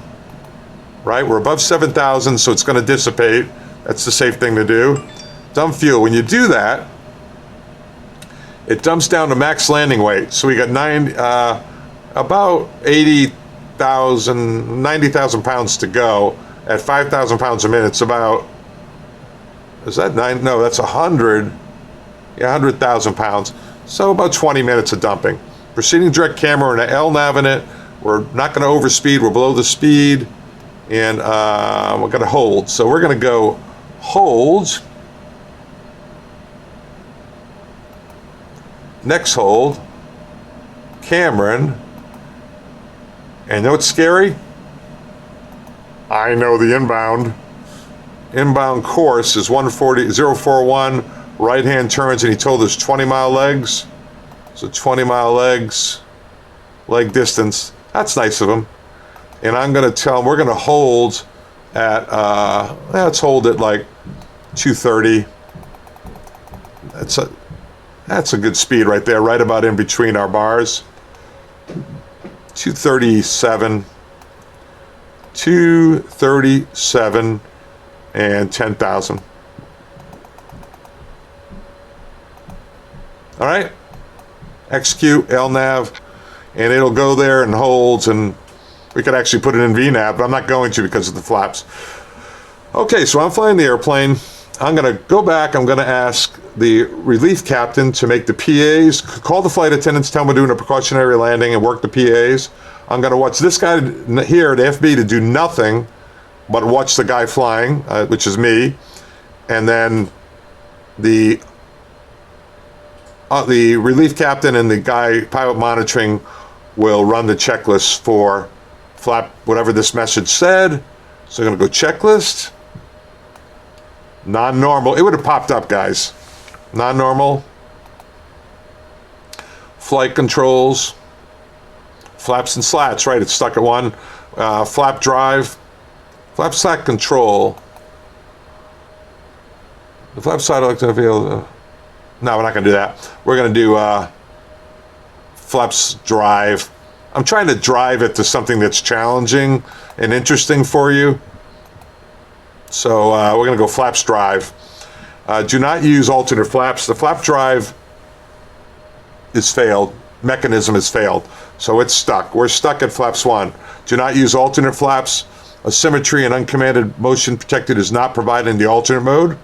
Right, we're above 7,000, so it's going to dissipate. That's the safe thing to do. Dump fuel. When you do that, it dumps down to max landing weight. So we got about 90,000 pounds to go at 5,000 pounds a minute. It's about, is that 9? No, that's 100. Yeah, 100,000 pounds. So about 20 minutes of dumping. Proceeding direct camera and an L nav in it. We're not going to overspeed. We're below the speed. And we're going to hold. So we're going to go hold. Next hold. Cameron. And you know what's scary? I know the inbound. Inbound course is 041. Right-hand turns, and he told us 20-mile legs. So 20-mile legs. Leg distance. That's nice of him. And I'm going to tell him we're going to hold at, let's hold at like 230. That's a good speed right there, right about in between our bars. 237. 237 and 10,000. All right. Execute LNAV, and it'll go there and holds, and we could actually put it in VNAV, but I'm not going to because of the flaps. Okay, so I'm flying the airplane. I'm going to go back. I'm going to ask the relief captain to make the PAs, call the flight attendants, tell them we're doing a precautionary landing, and work the PAs. I'm going to watch this guy here, the FB, to do nothing but watch the guy flying, which is me. And then the relief captain and the guy pilot monitoring will run the checklist for flap, whatever this message said. So I'm going to go checklist. Non-normal. It would have popped up, guys. Non-normal. Flight controls. Flaps and slats, right? It's stuck at 1. Flap drive. Flap slat control. The flap side electric field. No, we're not going to do that. We're going to do flaps drive. I'm trying to drive it to something that's challenging and interesting for you. So we're going to go flaps drive. Do not use alternate flaps. The flap drive is failed. Mechanism has failed. So it's stuck. We're stuck at flaps 1. Do not use alternate flaps. Asymmetry and uncommanded motion protected is not provided in the alternate mode.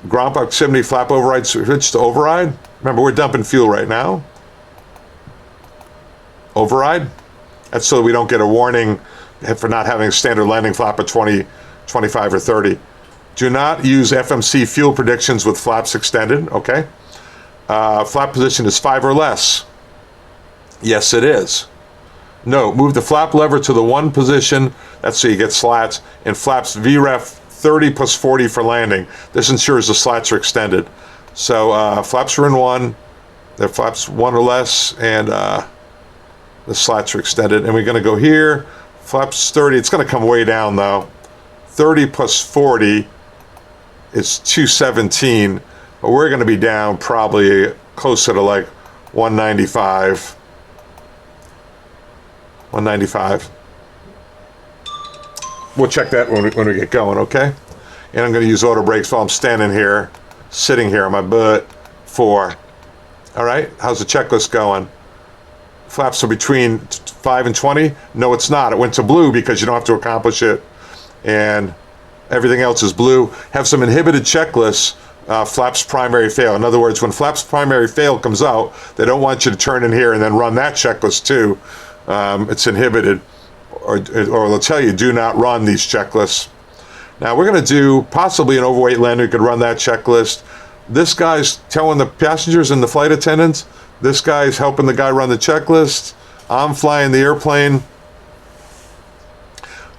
Ground proximity flap override switch to override. Remember, we're dumping fuel right now. Override. That's so we don't get a warning for not having a standard landing flap at 20, 25, or 30. Do not use FMC fuel predictions with flaps extended. Okay. Flap position is 5 or less. Yes, it is. No, move the flap lever to the 1 position. That's so you get slats. And flaps VREF 30 plus 40 for landing. This ensures the slats are extended. So flaps are in 1. They're flaps 1 or less, and the slats are extended. And we're going to go here. Flaps 30. It's going to come way down, though. 30 plus 40 is 217, but we're going to be down probably closer to like 195. 195. We'll check that when we get going, okay? And I'm going to use auto brakes while I'm standing here, sitting here on my butt for, all right, how's the checklist going? Flaps are between 5 and 20? No, it's not. It went to blue because you don't have to accomplish it. And everything else is blue. Have some inhibited checklists, flaps primary fail. In other words, when flaps primary fail comes out, they don't want you to turn in here and then run that checklist too. It's inhibited. Or they'll tell you, do not run these checklists. Now we're going to do possibly an overweight landing. We could run that checklist. This guy's telling the passengers and the flight attendants. This guy's helping the guy run the checklist. I'm flying the airplane.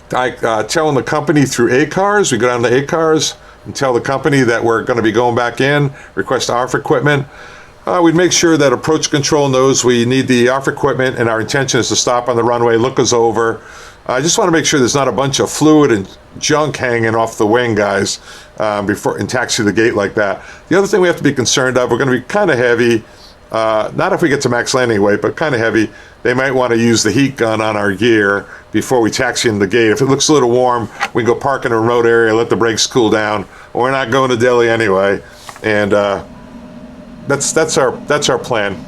Telling the company through ACARS. We go down to ACARS and tell the company that we're going to be going back in, request ARF equipment. We'd make sure that approach control knows we need the ARF equipment and our intention is to stop on the runway, look us over. I just want to make sure there's not a bunch of fluid and junk hanging off the wing, guys, before and taxi the gate like that. The other thing we have to be concerned of, we're going to be kind of heavy. Not if we get to max landing weight, but kind of heavy. They might want to use the heat gun on our gear before we taxi in the gate. If it looks a little warm, we can go park in a remote area, let the brakes cool down. We're not going to Delhi anyway, and that's our plan.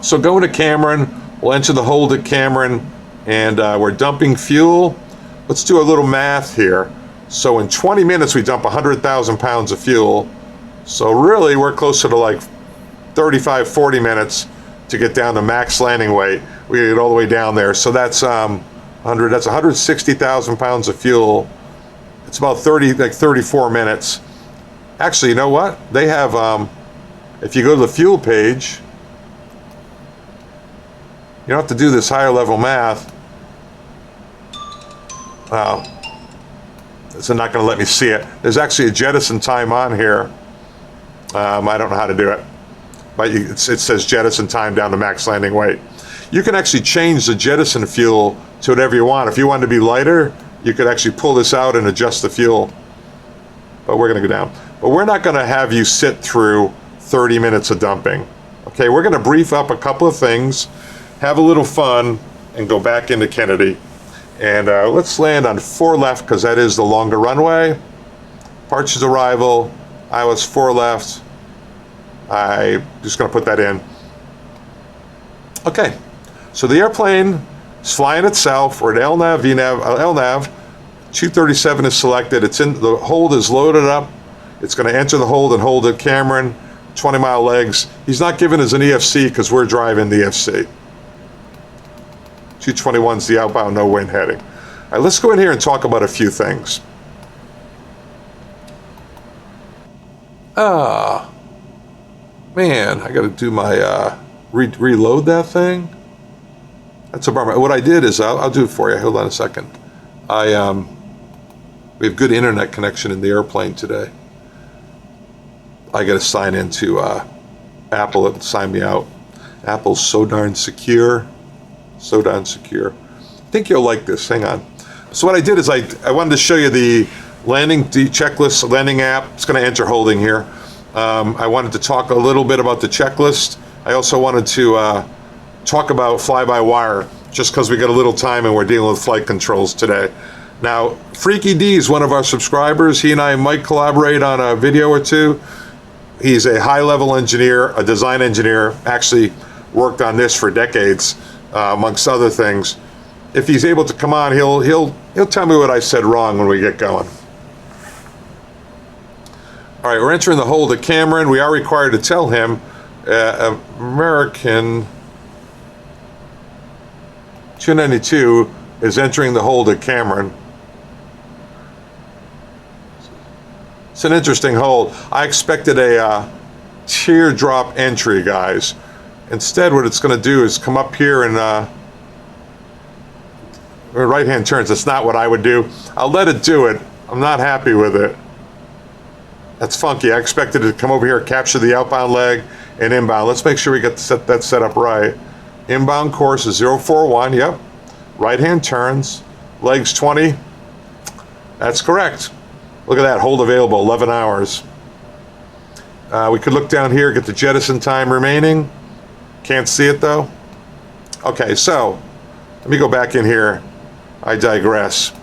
So going to Cameron, we'll enter the hold at Cameron, and we're dumping fuel. Let's do a little math here. So in 20 minutes, we dump 100,000 pounds of fuel. So really, we're closer to like 35, 40 minutes to get down to max landing weight. We get all the way down there. So that's 160,000 pounds of fuel. It's about 34 minutes. Actually, you know what? They have, if you go to the fuel page, you don't have to do this higher level math. It's not going to let me see it. There's actually a jettison time on here. I don't know how to do it. But it says jettison time down to max landing weight. You can actually change the jettison fuel to whatever you want. If you want to be lighter, you could actually pull this out and adjust the fuel. But we're going to go down. But we're not going to have you sit through 30 minutes of dumping. Okay, we're going to brief up a couple of things, have a little fun, and go back into Kennedy. And let's land on 4 left because that is the longer runway. Departures arrival, ILS 4 left. I'm just going to put that in. Okay, so the airplane is flying itself. We're at LNAV, VNAV, LNAV. 237 is selected. It's in the hold is loaded up. It's going to enter the hold and hold at Cameron. 20-mile legs. He's not giving us an EFC because we're driving the EFC. 221 is the outbound no wind heading. All right, let's go in here and talk about a few things. Man, I got to do my reload that thing. That's a bummer. What I did is I'll do it for you. Hold on a second. We have good internet connection in the airplane today. I got to sign into Apple and sign me out. Apple's so darn secure, so darn secure. I think you'll like this. Hang on. So what I did is I wanted to show you the checklist landing app. It's going to enter holding here. I wanted to talk a little bit about the checklist. I also wanted to talk about fly-by-wire, just because we got a little time and we're dealing with flight controls today. Now, Freaky D is one of our subscribers. He and I might collaborate on a video or two. He's a high-level engineer, a design engineer, actually worked on this for decades, amongst other things. If he's able to come on, he'll tell me what I said wrong when we get going. All right, we're entering the hold at Cameron. We are required to tell him American 292 is entering the hold at Cameron. It's an interesting hold. I expected a teardrop entry, guys. Instead, what it's going to do is come up here and right-hand turns. That's not what I would do. I'll let it do it. I'm not happy with it. That's funky. I expected it to come over here, capture the outbound leg, and inbound. Let's make sure we get that set up right. Inbound course is 041. Yep. Right-hand turns. Legs 20. That's correct. Look at that, hold available, 11 hours. We could look down here, get the jettison time remaining. Can't see it though. Okay, so let me go back in here. I digress.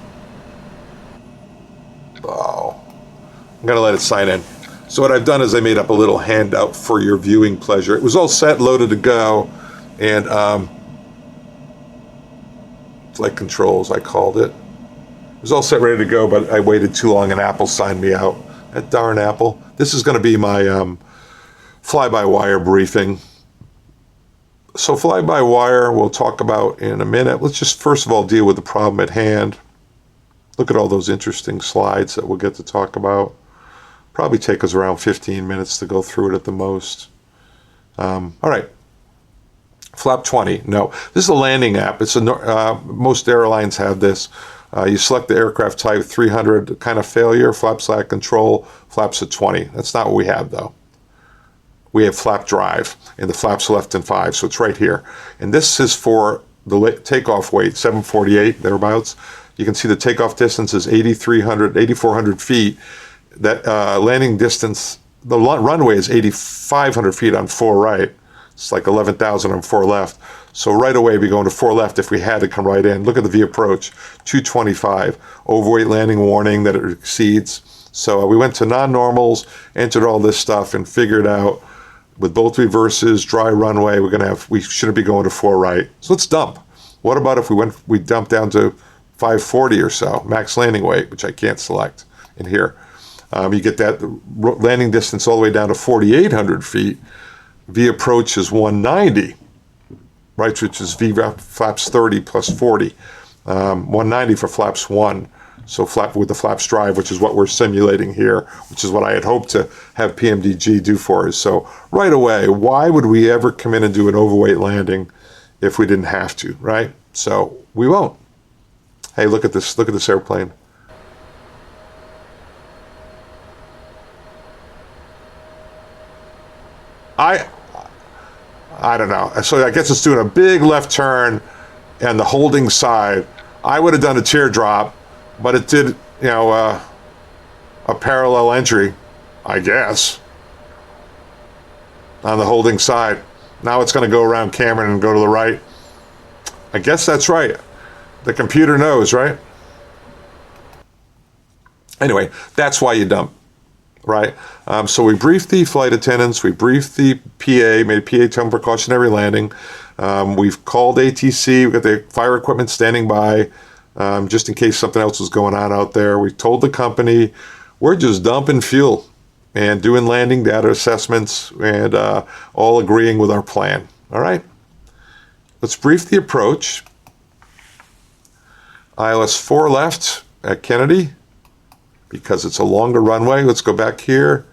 Oh, I'm gonna let it sign in. So what I've done is I made up a little handout for your viewing pleasure. It was all set, loaded to go, and flight controls, I called it. It was all set, ready to go, but I waited too long and Apple signed me out. That darn Apple. This is gonna be my fly-by-wire briefing. So fly-by-wire we'll talk about in a minute. Let's just first of all deal with the problem at hand. Look at all those interesting slides that we'll get to talk about. Probably take us around 15 minutes to go through it at the most. All right. Flap 20. No, this is a landing app. It's most airlines have this. You select the aircraft type, 300 kind of failure, flap slack control, flaps at 20. That's not what we have though. We have flap drive, and the flaps left and 5, so it's right here. And this is for the takeoff weight, 748, thereabouts. You can see the takeoff distance is 8,400 feet. That landing distance, the runway is 8,500 feet on 4 right. It's like 11,000 on 4 left. So right away we go into 4 left if we had to come right in. Look at the V approach, 225. Overweight landing warning that it exceeds. So we went to non-normals, entered all this stuff, and figured out with both reverses, dry runway, we shouldn't be going to 4 right. So let's dump. What about if we dump down to 540 or so, max landing weight, which I can't select in here. You get that landing distance all the way down to 4,800 feet. V approach is 190, right, which is V flaps 30 plus 40. 190 for flaps 1. So flap with the flaps drive, which is what we're simulating here, which is what I had hoped to have PMDG do for us. So right away, why would we ever come in and do an overweight landing if we didn't have to, right? So we won't. Hey, look at this airplane. I don't know. So I guess it's doing a big left turn and the holding side. I would have done a teardrop, but it did, a parallel entry, I guess, on the holding side. Now it's going to go around Cameron and go to the right. I guess that's right. The computer knows, right? Anyway, that's why you dump, right? So we briefed the flight attendants, we briefed the PA, made PA tell them precautionary landing. We've called ATC, we've got the fire equipment standing by, just in case something else was going on out there. We told the company, we're just dumping fuel and doing landing data assessments and all agreeing with our plan, all right? Let's brief the approach. ILS 4 left at Kennedy, because it's a longer runway. Let's go back here.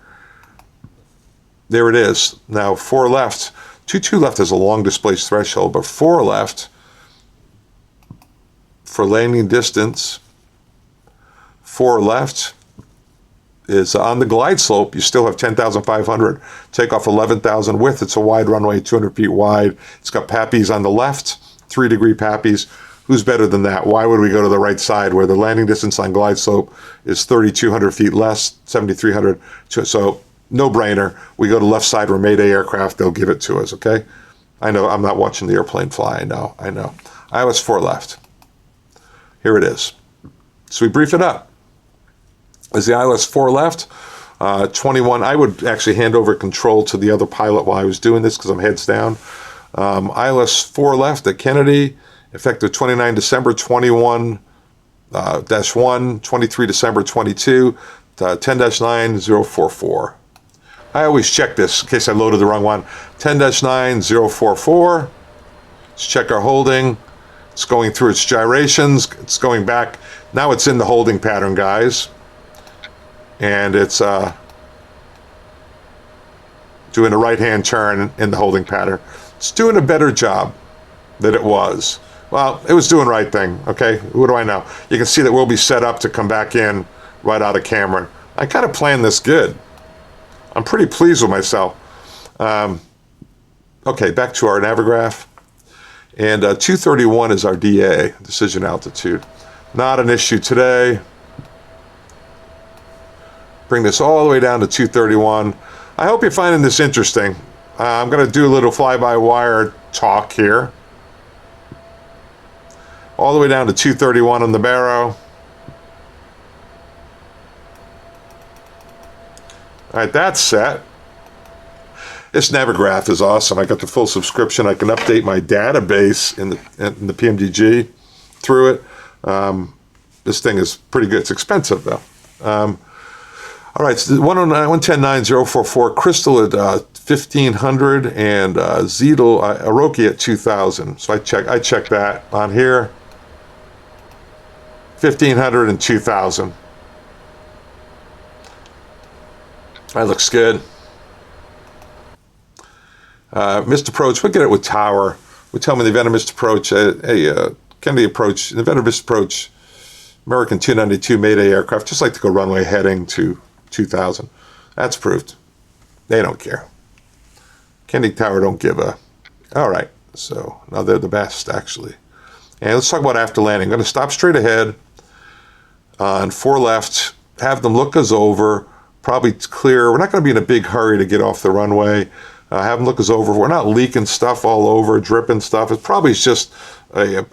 There it is. Now 4 left. 22 left is a long displaced threshold, but 4 left for landing distance. 4 left is on the glide slope. You still have 10,500. Take off 11,000 width. It's a wide runway, 200 feet wide. It's got PAPIs on the left, 3-degree PAPIs. Who's better than that? Why would we go to the right side where the landing distance on glide slope is 3,200 feet less, 7,300? So no brainer. We go to left side where Mayday aircraft, they'll give it to us, okay? I know, I'm not watching the airplane fly, I know. ILS 4 left. Here it is. So we brief it up. Is the ILS 4 left? 21, I would actually hand over control to the other pilot while I was doing this because I'm heads down. ILS 4 left at Kennedy. Effective 29 December 21-1, 23 December 22, 10-9044. I always check this in case I loaded the wrong one. 10-9044. Let's check our holding. It's going through its gyrations. It's going back. Now it's in the holding pattern, guys. And it's doing a right-hand turn in the holding pattern. It's doing a better job than it was. Well, it was doing the right thing, okay? What do I know? You can see that we'll be set up to come back in right out of Cameron. I kind of planned this good. I'm pretty pleased with myself. Okay, back to our Navigraph. And 231 is our DA, decision altitude. Not an issue today. Bring this all the way down to 231. I hope you're finding this interesting. I'm going to do a little fly-by-wire talk here. All the way down to 231 on the barrow. All right, that's set. This Navigraph is awesome. I got the full subscription. I can update my database in the PMDG through it. This thing is pretty good. It's expensive though. All right, so 110.9044, Crystal at 1500 and Zeidel, Aroki at 2000. So I check that on here. 1500 and 2000. That looks good. Missed approach, we'll get it with tower. We tell me the event of missed approach, Kennedy approach, the event of missed approach, American 292 Mayday aircraft, just like to go runway heading to 2000. That's proved. They don't care. Kennedy Tower don't give a. All right, so now they're the best actually. And let's talk about after landing. I'm going to stop straight ahead on 4 left, have them look us over, probably clear. We're not going to be in a big hurry to get off the runway. Have them look us over. We're not leaking stuff all over, dripping stuff. It's probably just a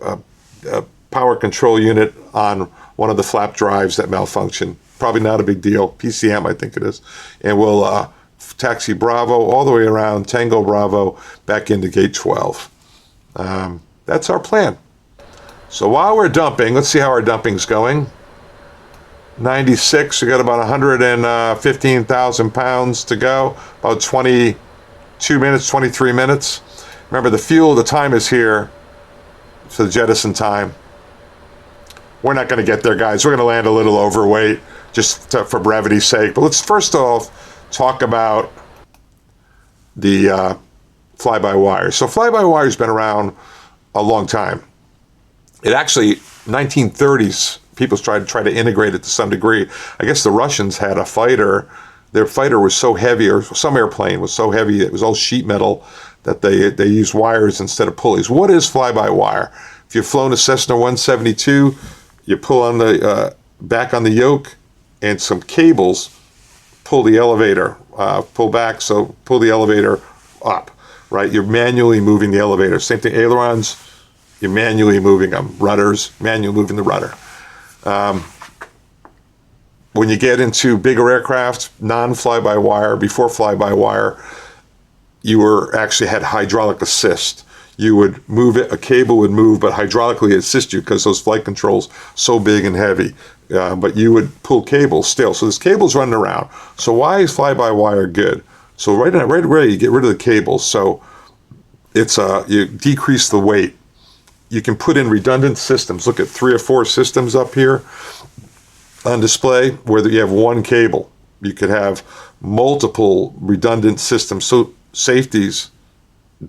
power control unit on one of the flap drives that malfunction. Probably not a big deal. PCM, I think it is. And we'll taxi Bravo all the way around, Tango Bravo, back into gate 12. That's our plan. So while we're dumping, let's see how our dumping's going. 96, we got about 115,000 pounds to go, about 22 minutes, 23 minutes. Remember, the fuel, the time is here for the jettison time. We're not going to get there, guys. We're going to land a little overweight just for brevity's sake. But let's first off talk about the fly-by-wire. So fly-by-wire's been around a long time. It actually, 1930s, people try to integrate it to some degree. I guess the Russians had a fighter. Their fighter was so heavy, or some airplane was so heavy, it was all sheet metal, that they used wires instead of pulleys. What is fly-by-wire? If you've flown a Cessna 172, you pull on the back on the yoke, and some cables pull the elevator, pull back, so pull the elevator up, right? You're manually moving the elevator. Same thing, ailerons, you're manually moving them. Rudders, manually moving the rudder. When you get into bigger aircraft, non-fly-by-wire, before fly-by-wire, you actually had hydraulic assist. You would move it, a cable would move, but hydraulically assist you because those flight controls so big and heavy. But you would pull cables still. So there's cables running around. So why is fly-by-wire good? So right away you get rid of the cables. So it's you decrease the weight. You can put in redundant systems. Look at 3 or 4 systems up here on display where you have one cable. You could have multiple redundant systems. So safety's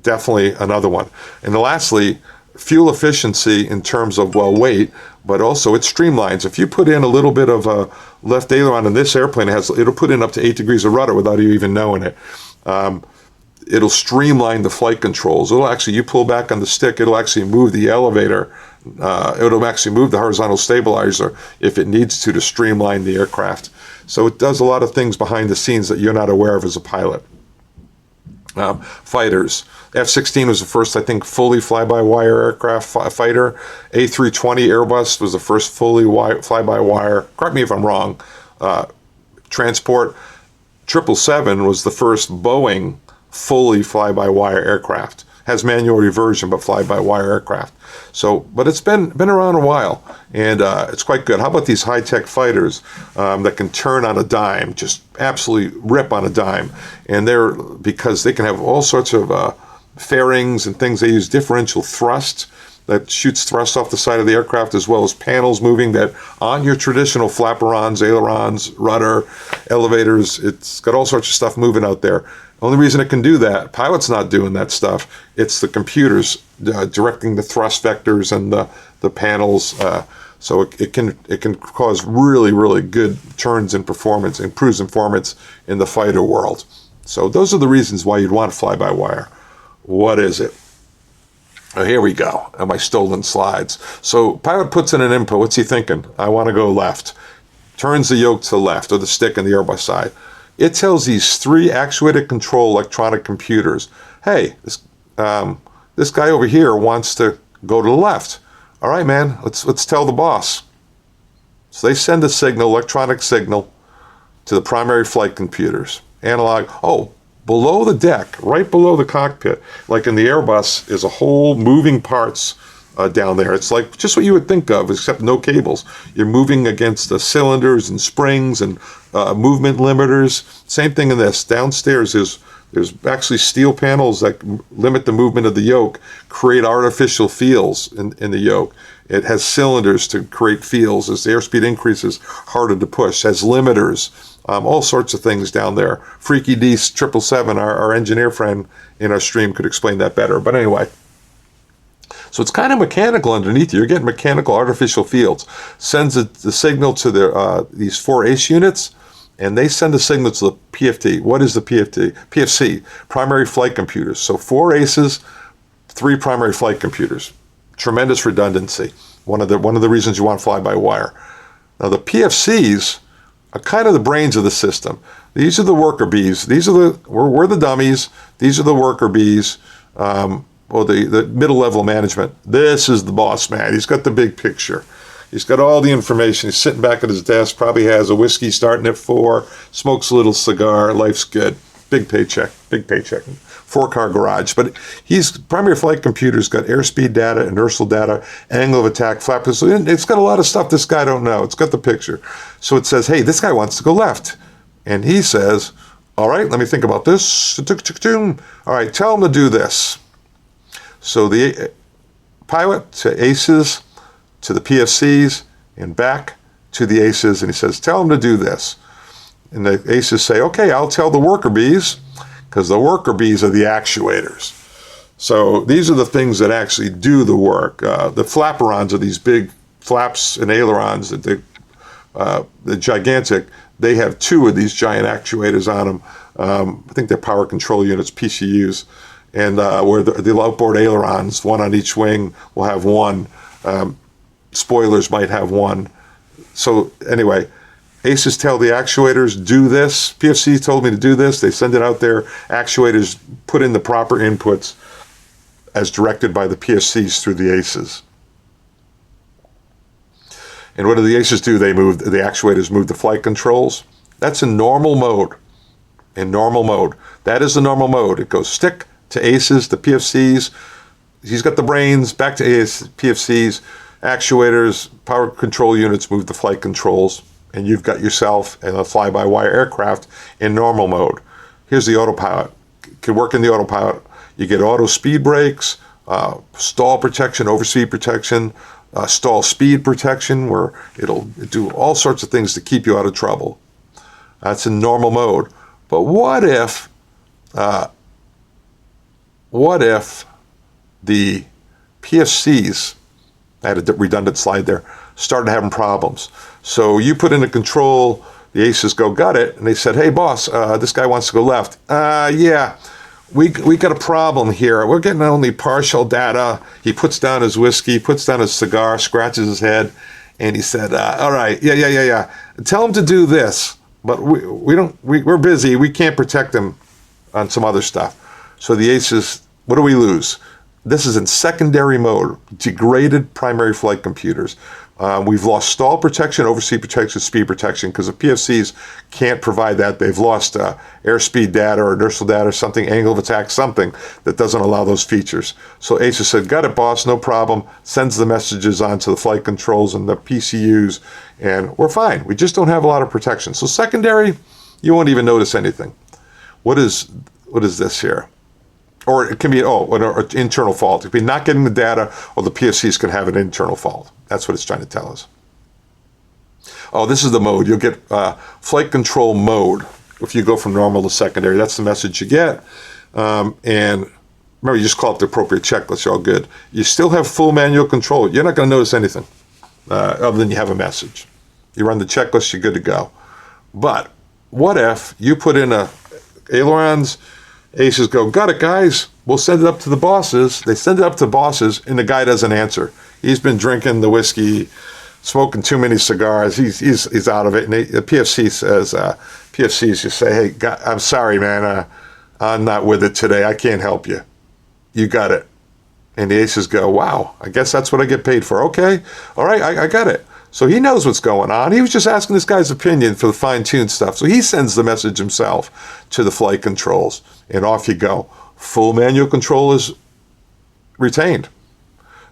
definitely another one. And lastly, fuel efficiency in terms of, well, weight, but also it streamlines. If you put in a little bit of a left aileron in this airplane, it'll put in up to 8 degrees of rudder without you even knowing it. It'll streamline the flight controls. It'll actually, you pull back on the stick, it'll actually move the elevator. It'll actually move the horizontal stabilizer if it needs to streamline the aircraft. So it does a lot of things behind the scenes that you're not aware of as a pilot. Fighters. F-16 was the first, I think, fully fly-by-wire aircraft fighter. A320 Airbus was the first fully fly-by-wire. Correct me if I'm wrong. Transport. 777 was the first Boeing fully fly-by-wire aircraft. Has manual reversion, but fly-by-wire aircraft. So, but it's been around a while, and it's quite good. How about these high-tech fighters that can turn on a dime, just absolutely rip on a dime? And because they can have all sorts of fairings and things. They use differential thrust that shoots thrust off the side of the aircraft, as well as panels moving that on your traditional flaperons, ailerons, rudder, elevators. It's got all sorts of stuff moving out there. Only reason it can do that, pilot's not doing that stuff. It's the computers directing the thrust vectors and the panels. So it can cause really, really good turns in performance, improves performance in the fighter world. So those are the reasons why you'd want fly-by-wire. What is it? Oh, here we go, on my stolen slides. So pilot puts in an input. What's he thinking? I want to go left. turns the yoke to the left, or the stick on the Airbus side. It tells these 3 actuated control electronic computers, hey, this guy over here wants to go to the left. All right, man, let's tell the boss. So they send a signal, electronic signal, to the primary flight computers. Analog, below the deck, right below the cockpit, like in the Airbus, is a whole moving parts down there. It's like just what you would think of, except no cables. You're moving against the cylinders and springs and movement limiters. Same thing in this. Downstairs there's actually steel panels that limit the movement of the yoke, create artificial feels in the yoke. It has cylinders to create feels. As the airspeed increases, harder to push. Has limiters, all sorts of things down there. Freaky D 777, our engineer friend in our stream, could explain that better. But anyway, so it's kind of mechanical underneath you. You're getting mechanical artificial fields. Sends the signal to these 4 ACE units, and they send a signal to the PFD. What is the PFD? PFC, primary flight computers. So 4 ACEs, 3 primary flight computers. Tremendous redundancy. One of the reasons you want fly-by-wire. Now the PFCs are kind of the brains of the system. These are the worker bees. We're the dummies. These are the worker bees. The middle level management. This is the boss man. He's got the big picture. He's got all the information. He's sitting back at his desk, probably has a whiskey starting at 4, smokes a little cigar, life's good. Big paycheck. 4-car garage. But primary flight computer's got airspeed data, inertial data, angle of attack, flaps. It's got a lot of stuff this guy don't know. It's got the picture. So it says, hey, this guy wants to go left. And he says, all right, let me think about this. All right, tell him to do this. So the pilot to ACES, to the PFCs, and back to the ACES, and he says, tell them to do this. And the ACES say, okay, I'll tell the worker bees, because the worker bees are the actuators. So these are the things that actually do the work. The flaperons are these big flaps and ailerons, that the gigantic, they have 2 of these giant actuators on them. I think they're power control units, PCUs. And where the outboard ailerons, 1 on each wing, will have 1. Spoilers might have 1. So anyway, ACES tell the actuators, do this. PFC told me to do this. They send it out there. Actuators put in the proper inputs as directed by the PFCs through the ACES. And what do the ACES do? The actuators move the flight controls. That's in normal mode. That is the normal mode. It goes stick to ACES, to PFCs. He's got the brains, back to PFCs, actuators, power control units move the flight controls, and you've got yourself and a fly-by-wire aircraft in normal mode. Here's the autopilot. It can work in the autopilot. You get auto speed brakes, stall protection, overspeed protection, stall speed protection, where it'll do all sorts of things to keep you out of trouble. That's in normal mode. But what if the PFCs, I had a redundant slide there, started having problems? So you put in a control, the ACES go, got it, and they said, hey boss, this guy wants to go left. Yeah, we got a problem here. We're getting only partial data. He puts down his whiskey, puts down his cigar, scratches his head, and he said, all right, yeah. Tell him to do this, but we're busy. We can't protect him on some other stuff. So the ACES, what do we lose? This is in secondary mode, degraded primary flight computers. We've lost stall protection, overspeed protection, speed protection, because the PFCs can't provide that. They've lost airspeed data or inertial data or something, angle of attack, something that doesn't allow those features. So ACES said, got it, boss, no problem, sends the messages on to the flight controls and the PCUs, and we're fine. We just don't have a lot of protection. So secondary, you won't even notice anything. What is this here? Or it can be, an internal fault. It could be not getting the data, or the PFCs could have an internal fault. That's what it's trying to tell us. Oh, this is the mode. You'll get flight control mode if you go from normal to secondary. That's the message you get. And remember, you just call up the appropriate checklist. You're all good. You still have full manual control. You're not going to notice anything other than you have a message. You run the checklist, you're good to go. But what if you put in ailerons, ACES go, got it, guys. We'll send it up to the bosses. They send it up to bosses, and the guy doesn't answer. He's been drinking the whiskey, smoking too many cigars. He's out of it. And the PFC says, PFCs just say, hey, God, I'm sorry, man. I'm not with it today. I can't help you. You got it. And the aces go, wow, I guess that's what I get paid for. Okay, all right, I got it. So he knows what's going on. He was just asking this guy's opinion for the fine-tuned stuff. So he sends the message himself to the flight controls, and off you go. Full manual control is retained.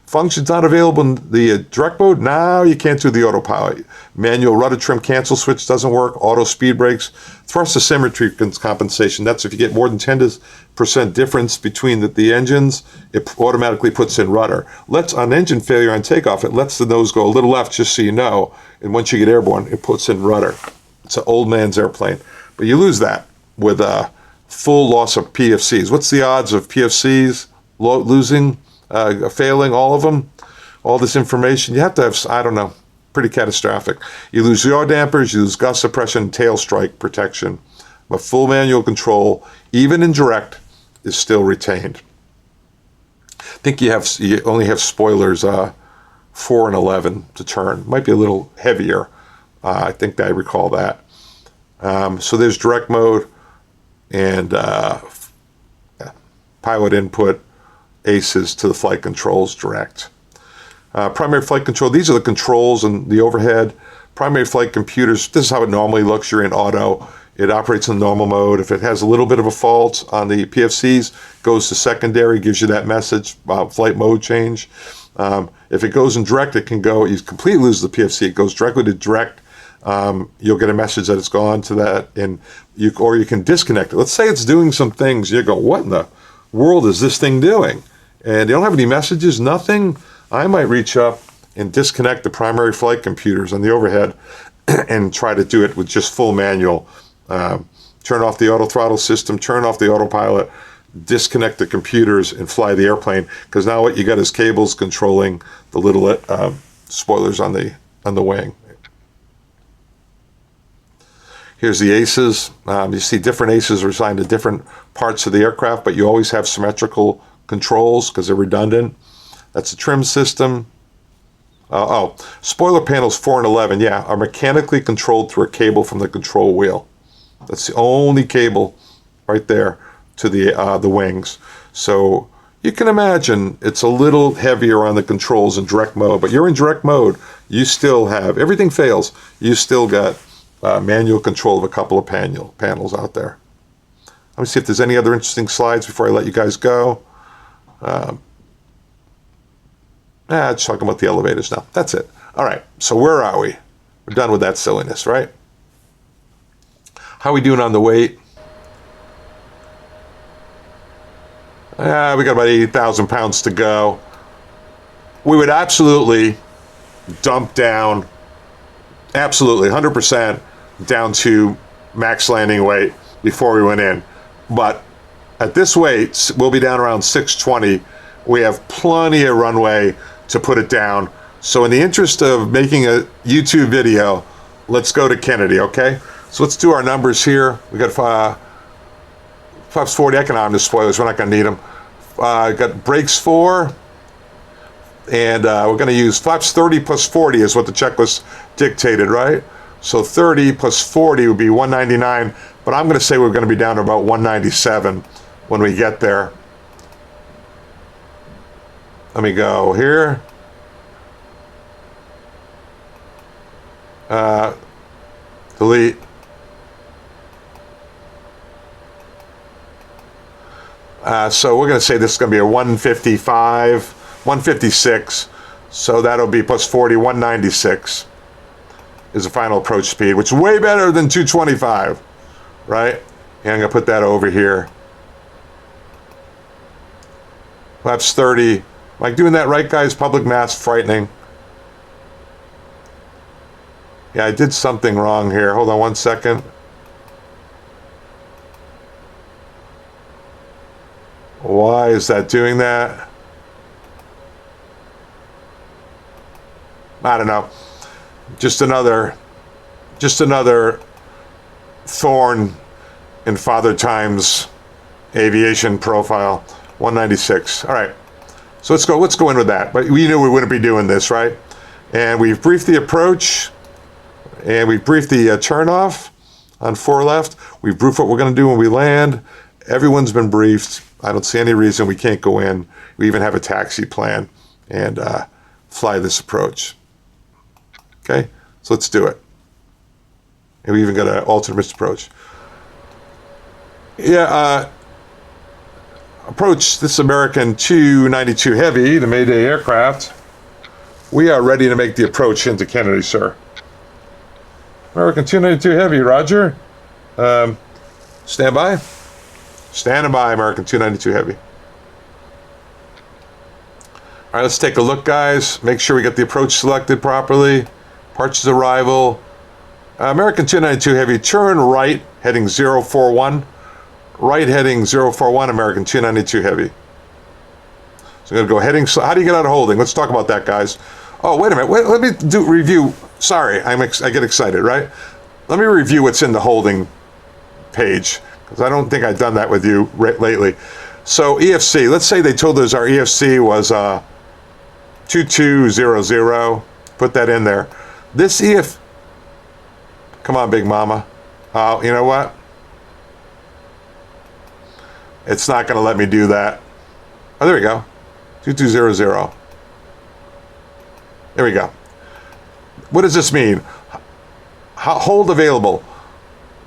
Functions not available in the direct mode. Now you can't do the autopilot. Manual rudder trim cancel switch doesn't work. Auto speed brakes. Thrust asymmetry compensation. That's if you get more than 10% difference between the engines, it automatically puts in rudder. On engine failure on takeoff, it lets the nose go a little left just so you know. And once you get airborne, it puts in rudder. It's an old man's airplane. But you lose that with a full loss of PFCs. What's the odds of PFCs losing? Failing, all of them, all this information, you have to have, I don't know, pretty catastrophic. You lose yaw dampers, you lose gust suppression, tail strike protection. But full manual control, even in direct, is still retained. I think you only have spoilers 4 and 11 to turn. Might be a little heavier. I think I recall that. So there's direct mode and pilot input. Aces to the flight controls direct. Primary flight control, these are the controls and the overhead. Primary flight computers, this is how it normally looks. You're in auto. It operates in normal mode. If it has a little bit of a fault on the PFCs, goes to secondary, gives you that message, flight mode change. If it goes in direct, it can go, you completely lose the PFC. It goes directly to direct. You'll get a message that it's gone to that, or you can disconnect it. Let's say it's doing some things. You go, what in the world is this thing doing? And you don't have any messages, nothing. I might reach up and disconnect the primary flight computers on the overhead and try to do it with just full manual. Turn off the auto throttle system, turn off the autopilot, disconnect the computers and fly the airplane. Because now what you got is cables controlling the little spoilers on the wing. Here's the aces. You see different aces are assigned to different parts of the aircraft, but you always have symmetrical controls because they're redundant. That's the trim system. Spoiler panels 4 and 11, yeah, are mechanically controlled through a cable from the control wheel. That's the only cable right there to the wings. So you can imagine it's a little heavier on the controls in direct mode, but you're in direct mode. You still have, everything fails, you still got manual control of a couple of panels out there. Let me see if there's any other interesting slides before I let you guys go. Just talking about the elevators now. That's it. All right, so where are we? We're done with that silliness, right? How are we doing on the weight? We got about 80,000 pounds to go. We would absolutely dump down, absolutely, 100% down to max landing weight before we went in. But at this weight, we'll be down around 620. We have plenty of runway to put it down. So in the interest of making a YouTube video, let's go to Kennedy, okay? So let's do our numbers here. We got flaps 40, I can arm the spoilers, we're not gonna need them. Got brakes 4, and we're gonna use flaps 30 plus 40 is what the checklist dictated, right? So 30 plus 40 would be 199, but I'm gonna say we're gonna be down to about 197 when we get there. Let me go here. Delete. So we're going to say this is going to be a 155, 156. So that'll be plus 40, 196 is the final approach speed, which is way better than 225, right? And I'm going to put that over here. Flaps 30. Am I doing that right, guys? Public mass frightening. Yeah, I did something wrong here. Hold on 1 second. Why is that doing that? I don't know. Just another thorn in Father Time's aviation profile. 196. All right. So let's go in with that. But we knew we wouldn't be doing this, right? And we've briefed the approach, and we've briefed the turnoff on 4 left. We've briefed what we're going to do when we land. Everyone's been briefed. I don't see any reason we can't go in. We even have a taxi plan and fly this approach. Okay, so let's do it. And we even got an alternate missed approach. Yeah, approach this American 292 Heavy, the Mayday aircraft. We are ready to make the approach into Kennedy, sir. American 292 Heavy, roger. Stand by. Standing by, American 292 Heavy. All right, let's take a look, guys. Make sure we get the approach selected properly. Departures arrival. American 292 Heavy, turn right, heading 041. Right heading 041, American 292 Heavy. So I'm going to go heading. How do you get out of holding? Let's talk about that, guys. Oh, wait a minute. Wait, let me do review. Sorry, I get excited, right? Let me review what's in the holding page, because I don't think I've done that with you lately. So EFC, let's say they told us our EFC was 2200. Put that in there. This come on, Big Mama. You know what? It's not going to let me do that. Oh, there we go. 2200. There we go. What does this mean? Hold available.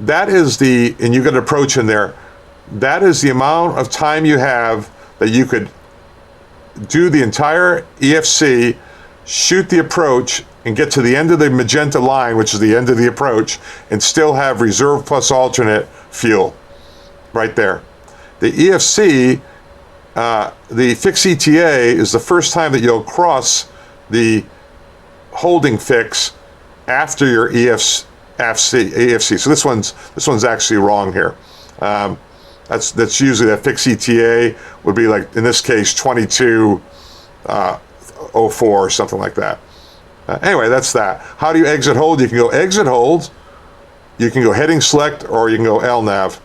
That is and you got an approach in there. That is the amount of time you have that you could do the entire EFC, shoot the approach, and get to the end of the magenta line, which is the end of the approach, and still have reserve plus alternate fuel right there. The EFC, the fixed ETA, is the first time that you'll cross the holding fix after your AFC. So this one's actually wrong here. That's usually that fixed ETA would be like, in this case, 2204 or something like that. Anyway, that's that. How do you exit hold? You can go exit hold, you can go heading select, or you can go LNAV.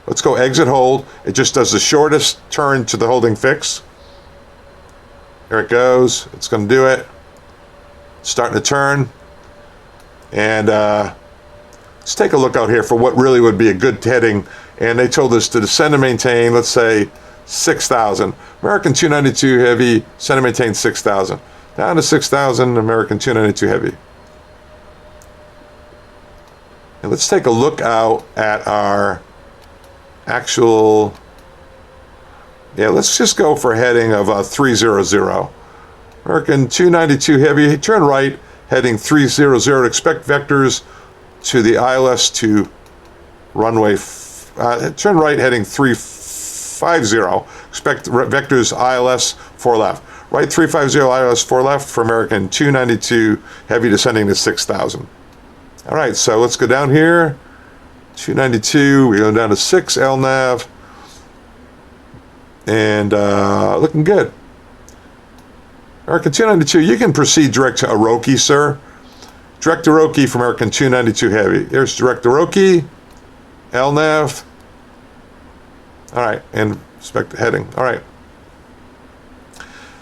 Let's go exit hold. It just does the shortest turn to the holding fix. There it goes. It's going to do it. Starting to turn. And let's take a look out here for what really would be a good heading. And they told us to descend and maintain, let's say, 6,000. American 292 Heavy, descend and maintain 6,000. Down to 6,000, American 292 Heavy. And let's take a look out at our actual, let's just go for a heading of 300. American 292 Heavy, turn right, heading 300. Expect vectors to the ILS to runway, turn right, heading 350. Expect vectors ILS 4 left. Right 350 ILS 4 left for American 292 Heavy, descending to 6,000. All right, so let's go down here. 292, we're going down to 6 LNAV, and looking good. American 292, you can proceed direct to Aroki, sir. Direct to Aroki from American 292 Heavy. There's direct to Aroki, LNAV. All right, and expect the heading. All right.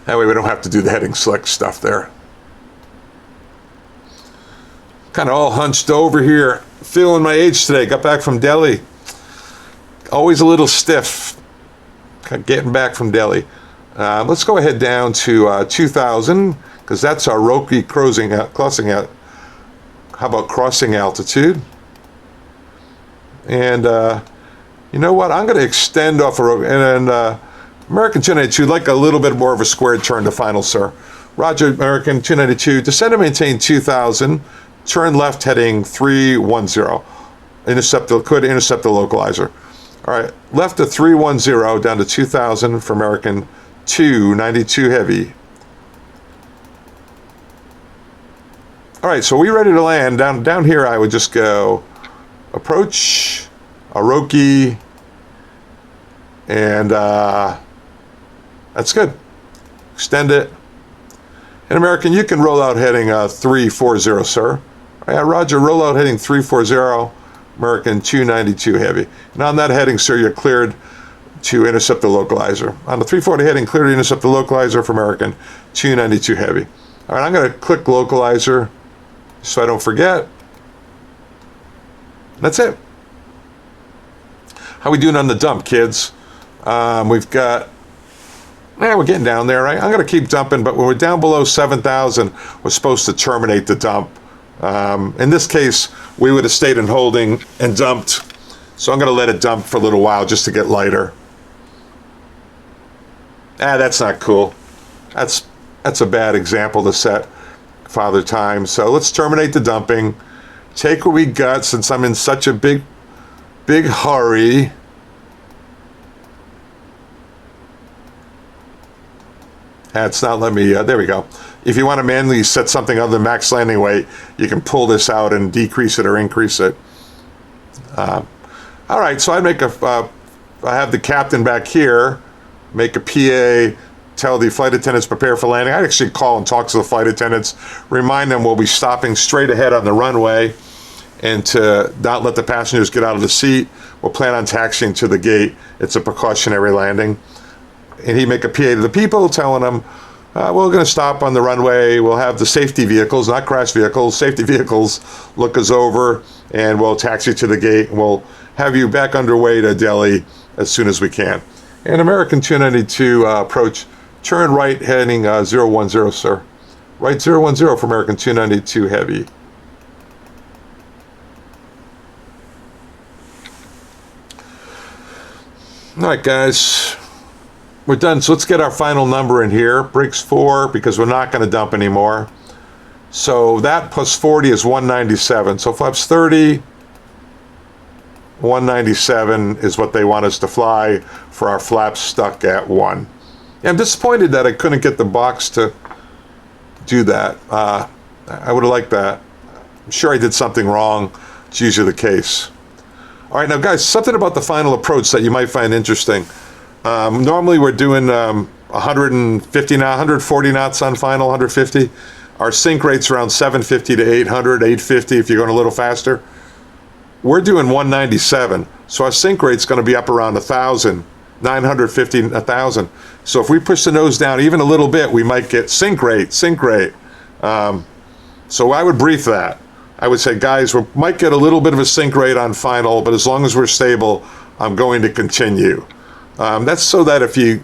That way we don't have to do the heading select stuff there. Kind of all hunched over here, feeling my age today. Got back from Delhi. Always a little stiff, getting back from Delhi. Let's go ahead down to 2,000, because that's our Roki crossing out. How about crossing altitude? And you know what? I'm going to extend off of Roki. And American 292, like a little bit more of a squared turn to final, sir. Roger, American 292, descend and maintain 2,000. Turn left heading 310. Intercept the localizer. All right, left to 310 down to 2,000 for American 292 Heavy. All right, so we ready to land. Down here I would just go approach, Aroki, and that's good. Extend it. And American, you can roll out heading 340, sir. Yeah, roger, roll out heading 340, American 292 Heavy. And on that heading, sir, you're cleared to intercept the localizer. On the 340 heading, cleared to intercept the localizer for American 292 Heavy. All right, I'm going to click localizer so I don't forget. That's it. How we doing on the dump, kids? We've got, we're getting down there, right? I'm going to keep dumping, but when we're down below 7,000, we're supposed to terminate the dump. In this case, we would have stayed in holding and dumped. So I'm going to let it dump for a little while just to get lighter. That's not cool. That's a bad example to set Father Time. So let's terminate the dumping. Take what we got since I'm in such a big hurry. It's not letting me, there we go. If you want to manually set something other than max landing weight, you can pull this out and decrease it or increase it. All right, so I have the captain back here, make a PA, tell the flight attendants prepare for landing. I'd actually call and talk to the flight attendants, remind them we'll be stopping straight ahead on the runway, and to not let the passengers get out of the seat. We'll plan on taxiing to the gate. It's a precautionary landing. And he make a PA to the people, telling them, we're going to stop on the runway. We'll have the safety vehicles, not crash vehicles, safety vehicles, look us over, and we'll taxi to the gate, and we'll have you back underway to Delhi as soon as we can. And American 292 approach, turn right heading 010, sir. Right 010 for American 292 heavy. All right, guys. We're done, so let's get our final number in here. Brakes 4, because we're not going to dump anymore. So that plus 40 is 197. So flaps 30, 197 is what they want us to fly for our flaps stuck at 1. Yeah, I'm disappointed that I couldn't get the box to do that. I would have liked that. I'm sure I did something wrong. It's usually the case. All right, now guys, something about the final approach that you might find interesting. Normally we're doing 150 knots, 140 knots on final, 150. Our sync rate's around 750 to 800, 850 if you're going a little faster. We're doing 197, so our sync rate's going to be up around 1,000, 950, 1,000. So if we push the nose down even a little bit, we might get sync rate. So I would brief that. I would say, guys, we might get a little bit of a sync rate on final, but as long as we're stable, I'm going to continue. That's so that if you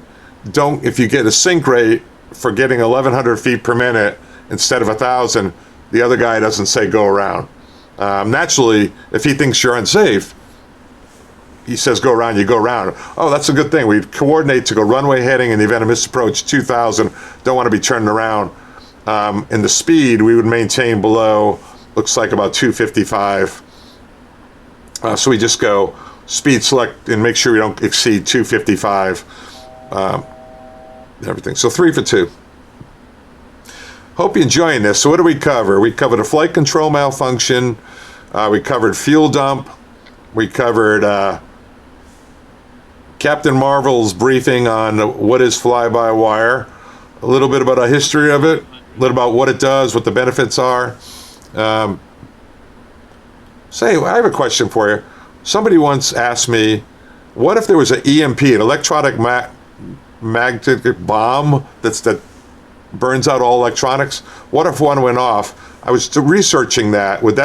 get a sync rate for getting 1,100 feet per minute instead of 1,000, the other guy doesn't say go around. Naturally, if he thinks you're unsafe, he says go around, you go around. Oh, that's a good thing. We coordinate to go runway heading in the event of misapproach 2,000. Don't want to be turning around. And the speed we would maintain below looks like about 255. So we just go speed select and make sure we don't exceed 255. Everything. So 3 for 2. Hope you're enjoying this. So what do we cover? We covered a flight control malfunction. We covered fuel dump. We covered Captain Marvel's briefing on what is fly-by-wire. A little bit about a history of it. A little about what it does, what the benefits are. Say, I have a question for you. Somebody once asked me, what if there was an EMP, an electronic magnetic bomb that burns out all electronics? What if one went off? I was researching that. Would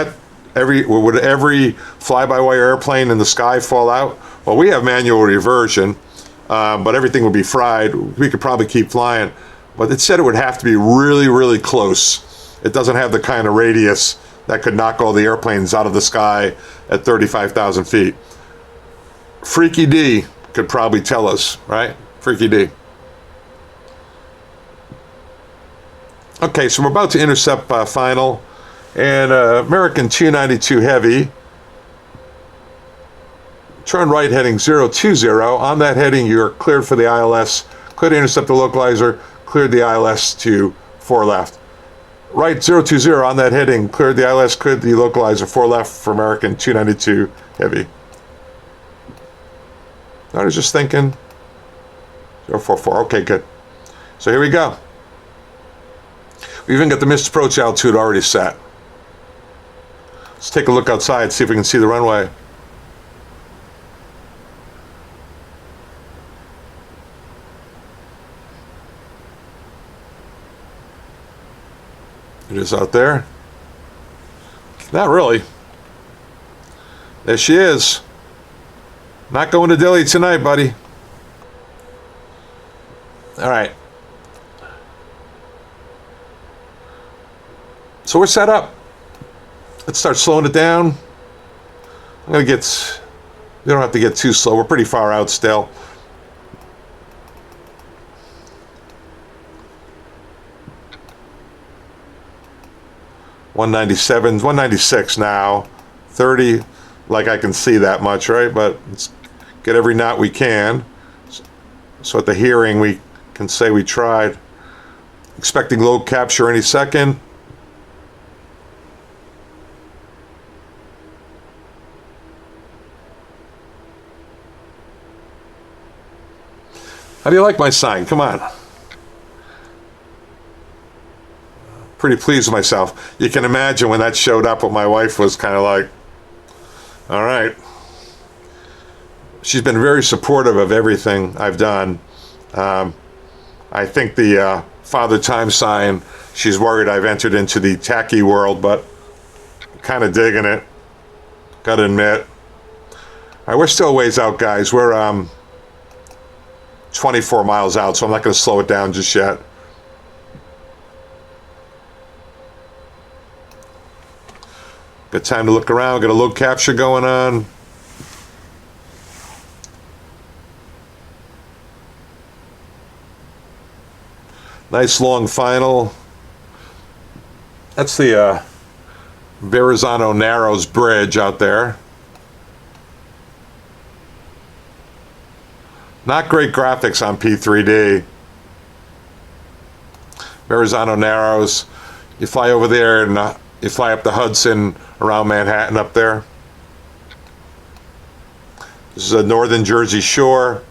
every fly-by-wire airplane in the sky fall out? Well, we have manual reversion, but everything would be fried. We could probably keep flying. But it said it would have to be really, really close. It doesn't have the kind of radius that could knock all the airplanes out of the sky at 35,000 feet. Freaky D could probably tell us, right? Freaky D. Okay, so we're about to intercept final. And American 292 Heavy. Turn right heading 020. On that heading, you're cleared for the ILS. Cleared to intercept the localizer. Cleared the ILS to 4 left. Right 020 on that heading. Cleared the ILS. Cleared the localizer 4 left for American 292 Heavy. I was just thinking. 044. Okay, good. So here we go. We even got the missed approach altitude already set. Let's take a look outside, see if we can see the runway. It is out there. Not really. There she is. Not going to Delhi tonight, buddy. All right. So we're set up. Let's start slowing it down. I'm going to get... We don't have to get too slow. We're pretty far out still. $197, 196 now. 30, like I can see that much, right? But let's get every knot we can. So at the hearing, we can say we tried. Expecting low capture any second. How do you like my sign? Come on. Pretty pleased with myself. You can imagine when that showed up, what my wife was kind of like, all right. She's been very supportive of everything I've done. I think the Father Time sign, she's worried I've entered into the tacky world, but kind of digging it. Gotta admit. All right, we're still a ways out, guys. We're 24 miles out, so I'm not going to slow it down just yet. Got time to look around. Got a low capture going on. Nice long final. That's the Verrazano Narrows Bridge out there. Not great graphics on P3D. Verrazano Narrows. You fly over there and you fly up the Hudson around Manhattan up there. This is a northern Jersey shore.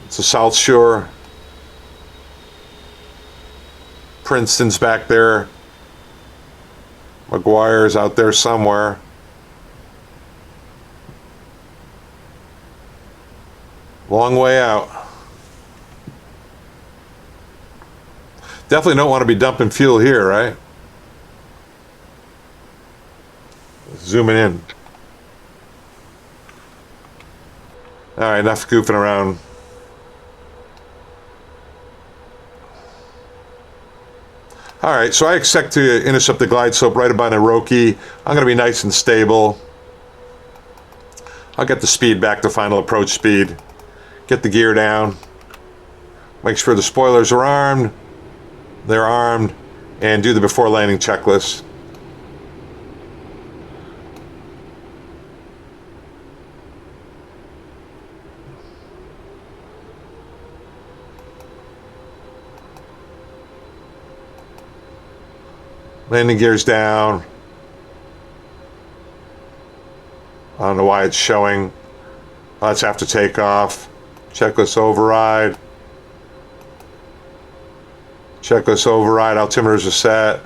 It's a South Shore. Princeton's back there. McGuire's out there somewhere. Long way out. Definitely don't want to be dumping fuel here, right? Zooming in. All right, enough goofing around. All right, so I expect to intercept the glide slope right about Naroki. I'm going to be nice and stable. I'll get the speed back to final approach speed. Get the gear down. Make sure the spoilers are armed. They're armed. And do the before landing checklist. Landing gear's down. I don't know why it's showing. Oh, that's after takeoff. Checklist override. Checklist override. Altimeters are set.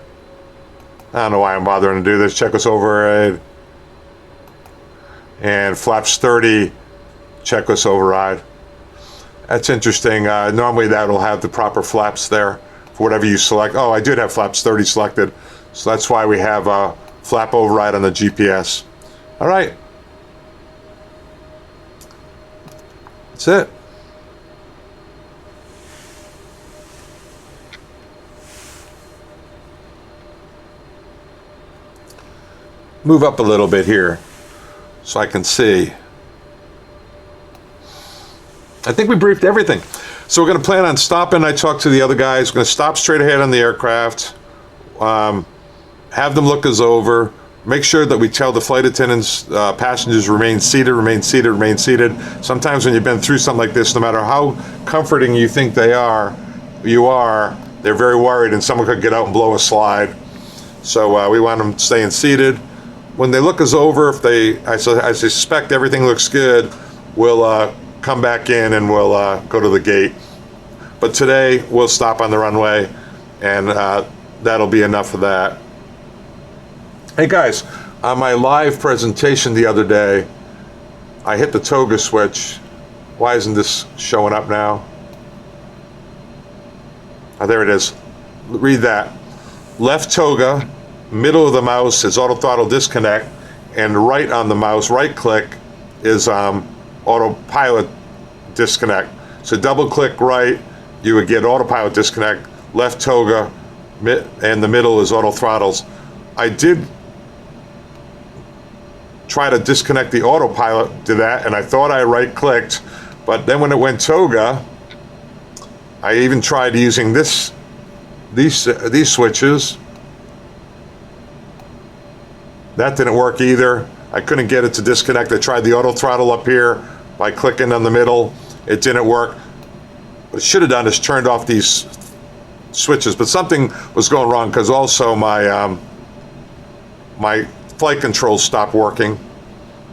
I don't know why I'm bothering to do this. Checklist override. And flaps 30. Checklist override. That's interesting. Normally that'll have the proper flaps there for whatever you select. Oh, I did have flaps 30 selected. So that's why we have a flap override on the GPS. All right. That's it. Move up a little bit here so I can see. I think we briefed everything. So we're going to plan on stopping. I talked to the other guys. We're going to stop straight ahead on the aircraft. Have them look us over. Make sure that we tell the flight attendants, passengers, remain seated, remain seated, remain seated. Sometimes when you've been through something like this, no matter how comforting you think they're very worried and someone could get out and blow a slide. So we want them staying seated. When they look us over, if I suspect everything looks good, we'll come back in and we'll go to the gate. But today we'll stop on the runway, and that'll be enough of that. Hey guys, on my live presentation the other day, I hit the toga switch Why isn't this showing up now? Oh, there it is. Read that. Left toga, middle of the mouse is auto throttle disconnect, and right on the mouse, right click, is autopilot disconnect. So double click right, you would get autopilot disconnect. Left toga, and the middle is auto throttles. I did try to disconnect the autopilot to that, and I thought I right clicked, but then when it went toga, I even tried using these switches. That didn't work either. I couldn't get it to disconnect. I tried the auto throttle up here by clicking on the middle. It didn't work. What I should have done is turned off these switches, but something was going wrong because also my my flight controls stopped working.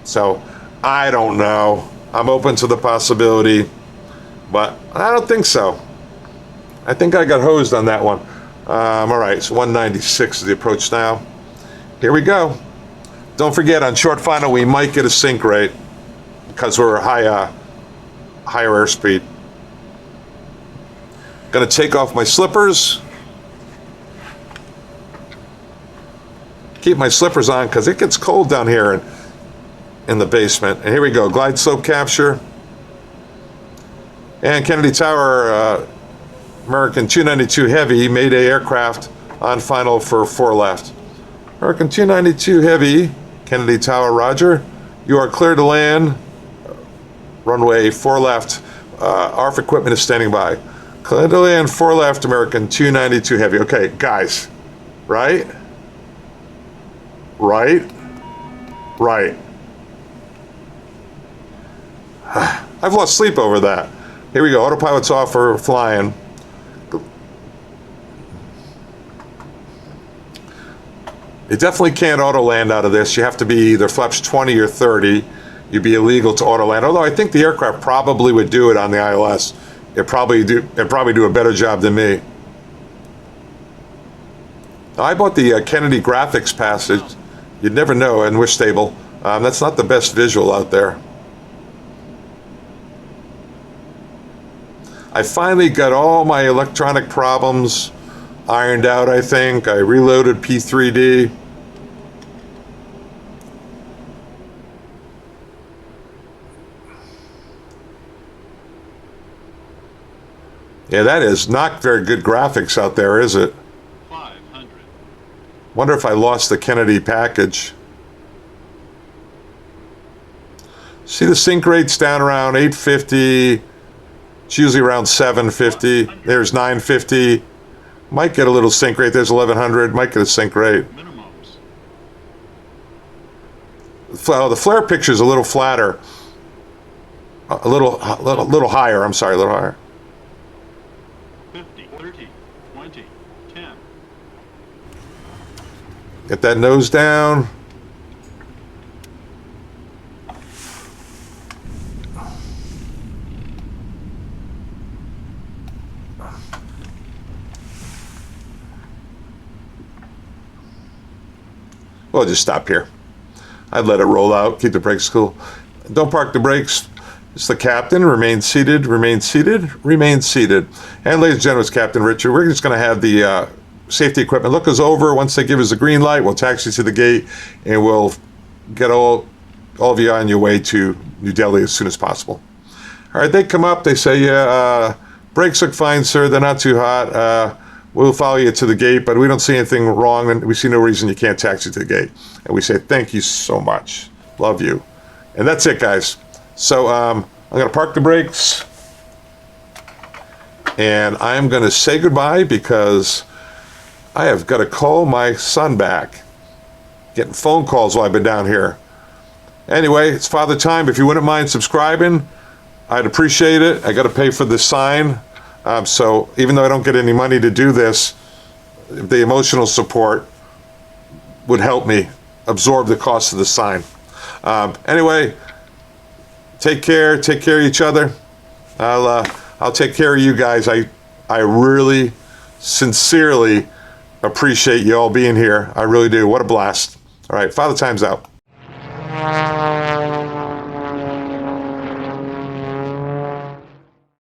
So I don't know. I'm open to the possibility, but I don't think so. I think I got hosed on that one. All right, so 196 is the approach now. Here we go. Don't forget, on short final, we might get a sink rate because we're higher airspeed. Gonna take off my slippers. Keep my slippers on because it gets cold down here in the basement. And here we go, glide slope capture. And Kennedy Tower, American 292 Heavy, Mayday aircraft on final for 4 left. American 292 Heavy, Kennedy Tower, roger. You are clear to land. Runway 4 left. ARF equipment is standing by. Clear to land 4 left, American 292 Heavy. Okay, guys, right? Right? Right. I've lost sleep over that. Here we go, autopilot's off for flying. You definitely can't auto land out of this. You have to be either flaps 20 or 30. You'd be illegal to auto land. Although I think the aircraft probably would do it on the ILS. It'd probably do a better job than me. I bought the Kennedy graphics passage. You'd never know in Wish Stable. That's not the best visual out there. I finally got all my electronic problems ironed out, I think. I reloaded P3D. Yeah, that is not very good graphics out there, is it? 500. Wonder if I lost the Kennedy package. See, the sync rate's down around 850. It's usually around 750. There's 950. Might get a little sync rate. There's 1100. Might get a sync rate. Minimums. The flare picture's a little flatter. A little higher. I'm sorry, a little higher. 50, 30, 20, 10. Get that nose down. We'll just stop here. I'd let it roll out, keep the brakes cool. Don't park the brakes. It's the captain. Remain seated, remain seated, remain seated. And ladies and gentlemen, it's Captain Richard. We're just going to have the safety equipment look us over. Once they give us a green light, we'll taxi to the gate, and we'll get all of you on your way to New Delhi as soon as possible. All right, they come up, they say, yeah, brakes look fine, sir. They're not too hot. We'll follow you to the gate, but we don't see anything wrong, and we see no reason you can't taxi to the gate. And we say, thank you so much. Love you. And that's it, guys. So I'm going to park the brakes, and I'm going to say goodbye because I have got to call my son back. Getting phone calls while I've been down here. Anyway, it's Father Time. If you wouldn't mind subscribing, I'd appreciate it. I got to pay for this sign. So even though I don't get any money to do this, the emotional support would help me absorb the cost of the sign. Anyway, take care of each other. I'll take care of you guys. I really, sincerely appreciate you all being here. I really do. What a blast. All right, Father Time's out.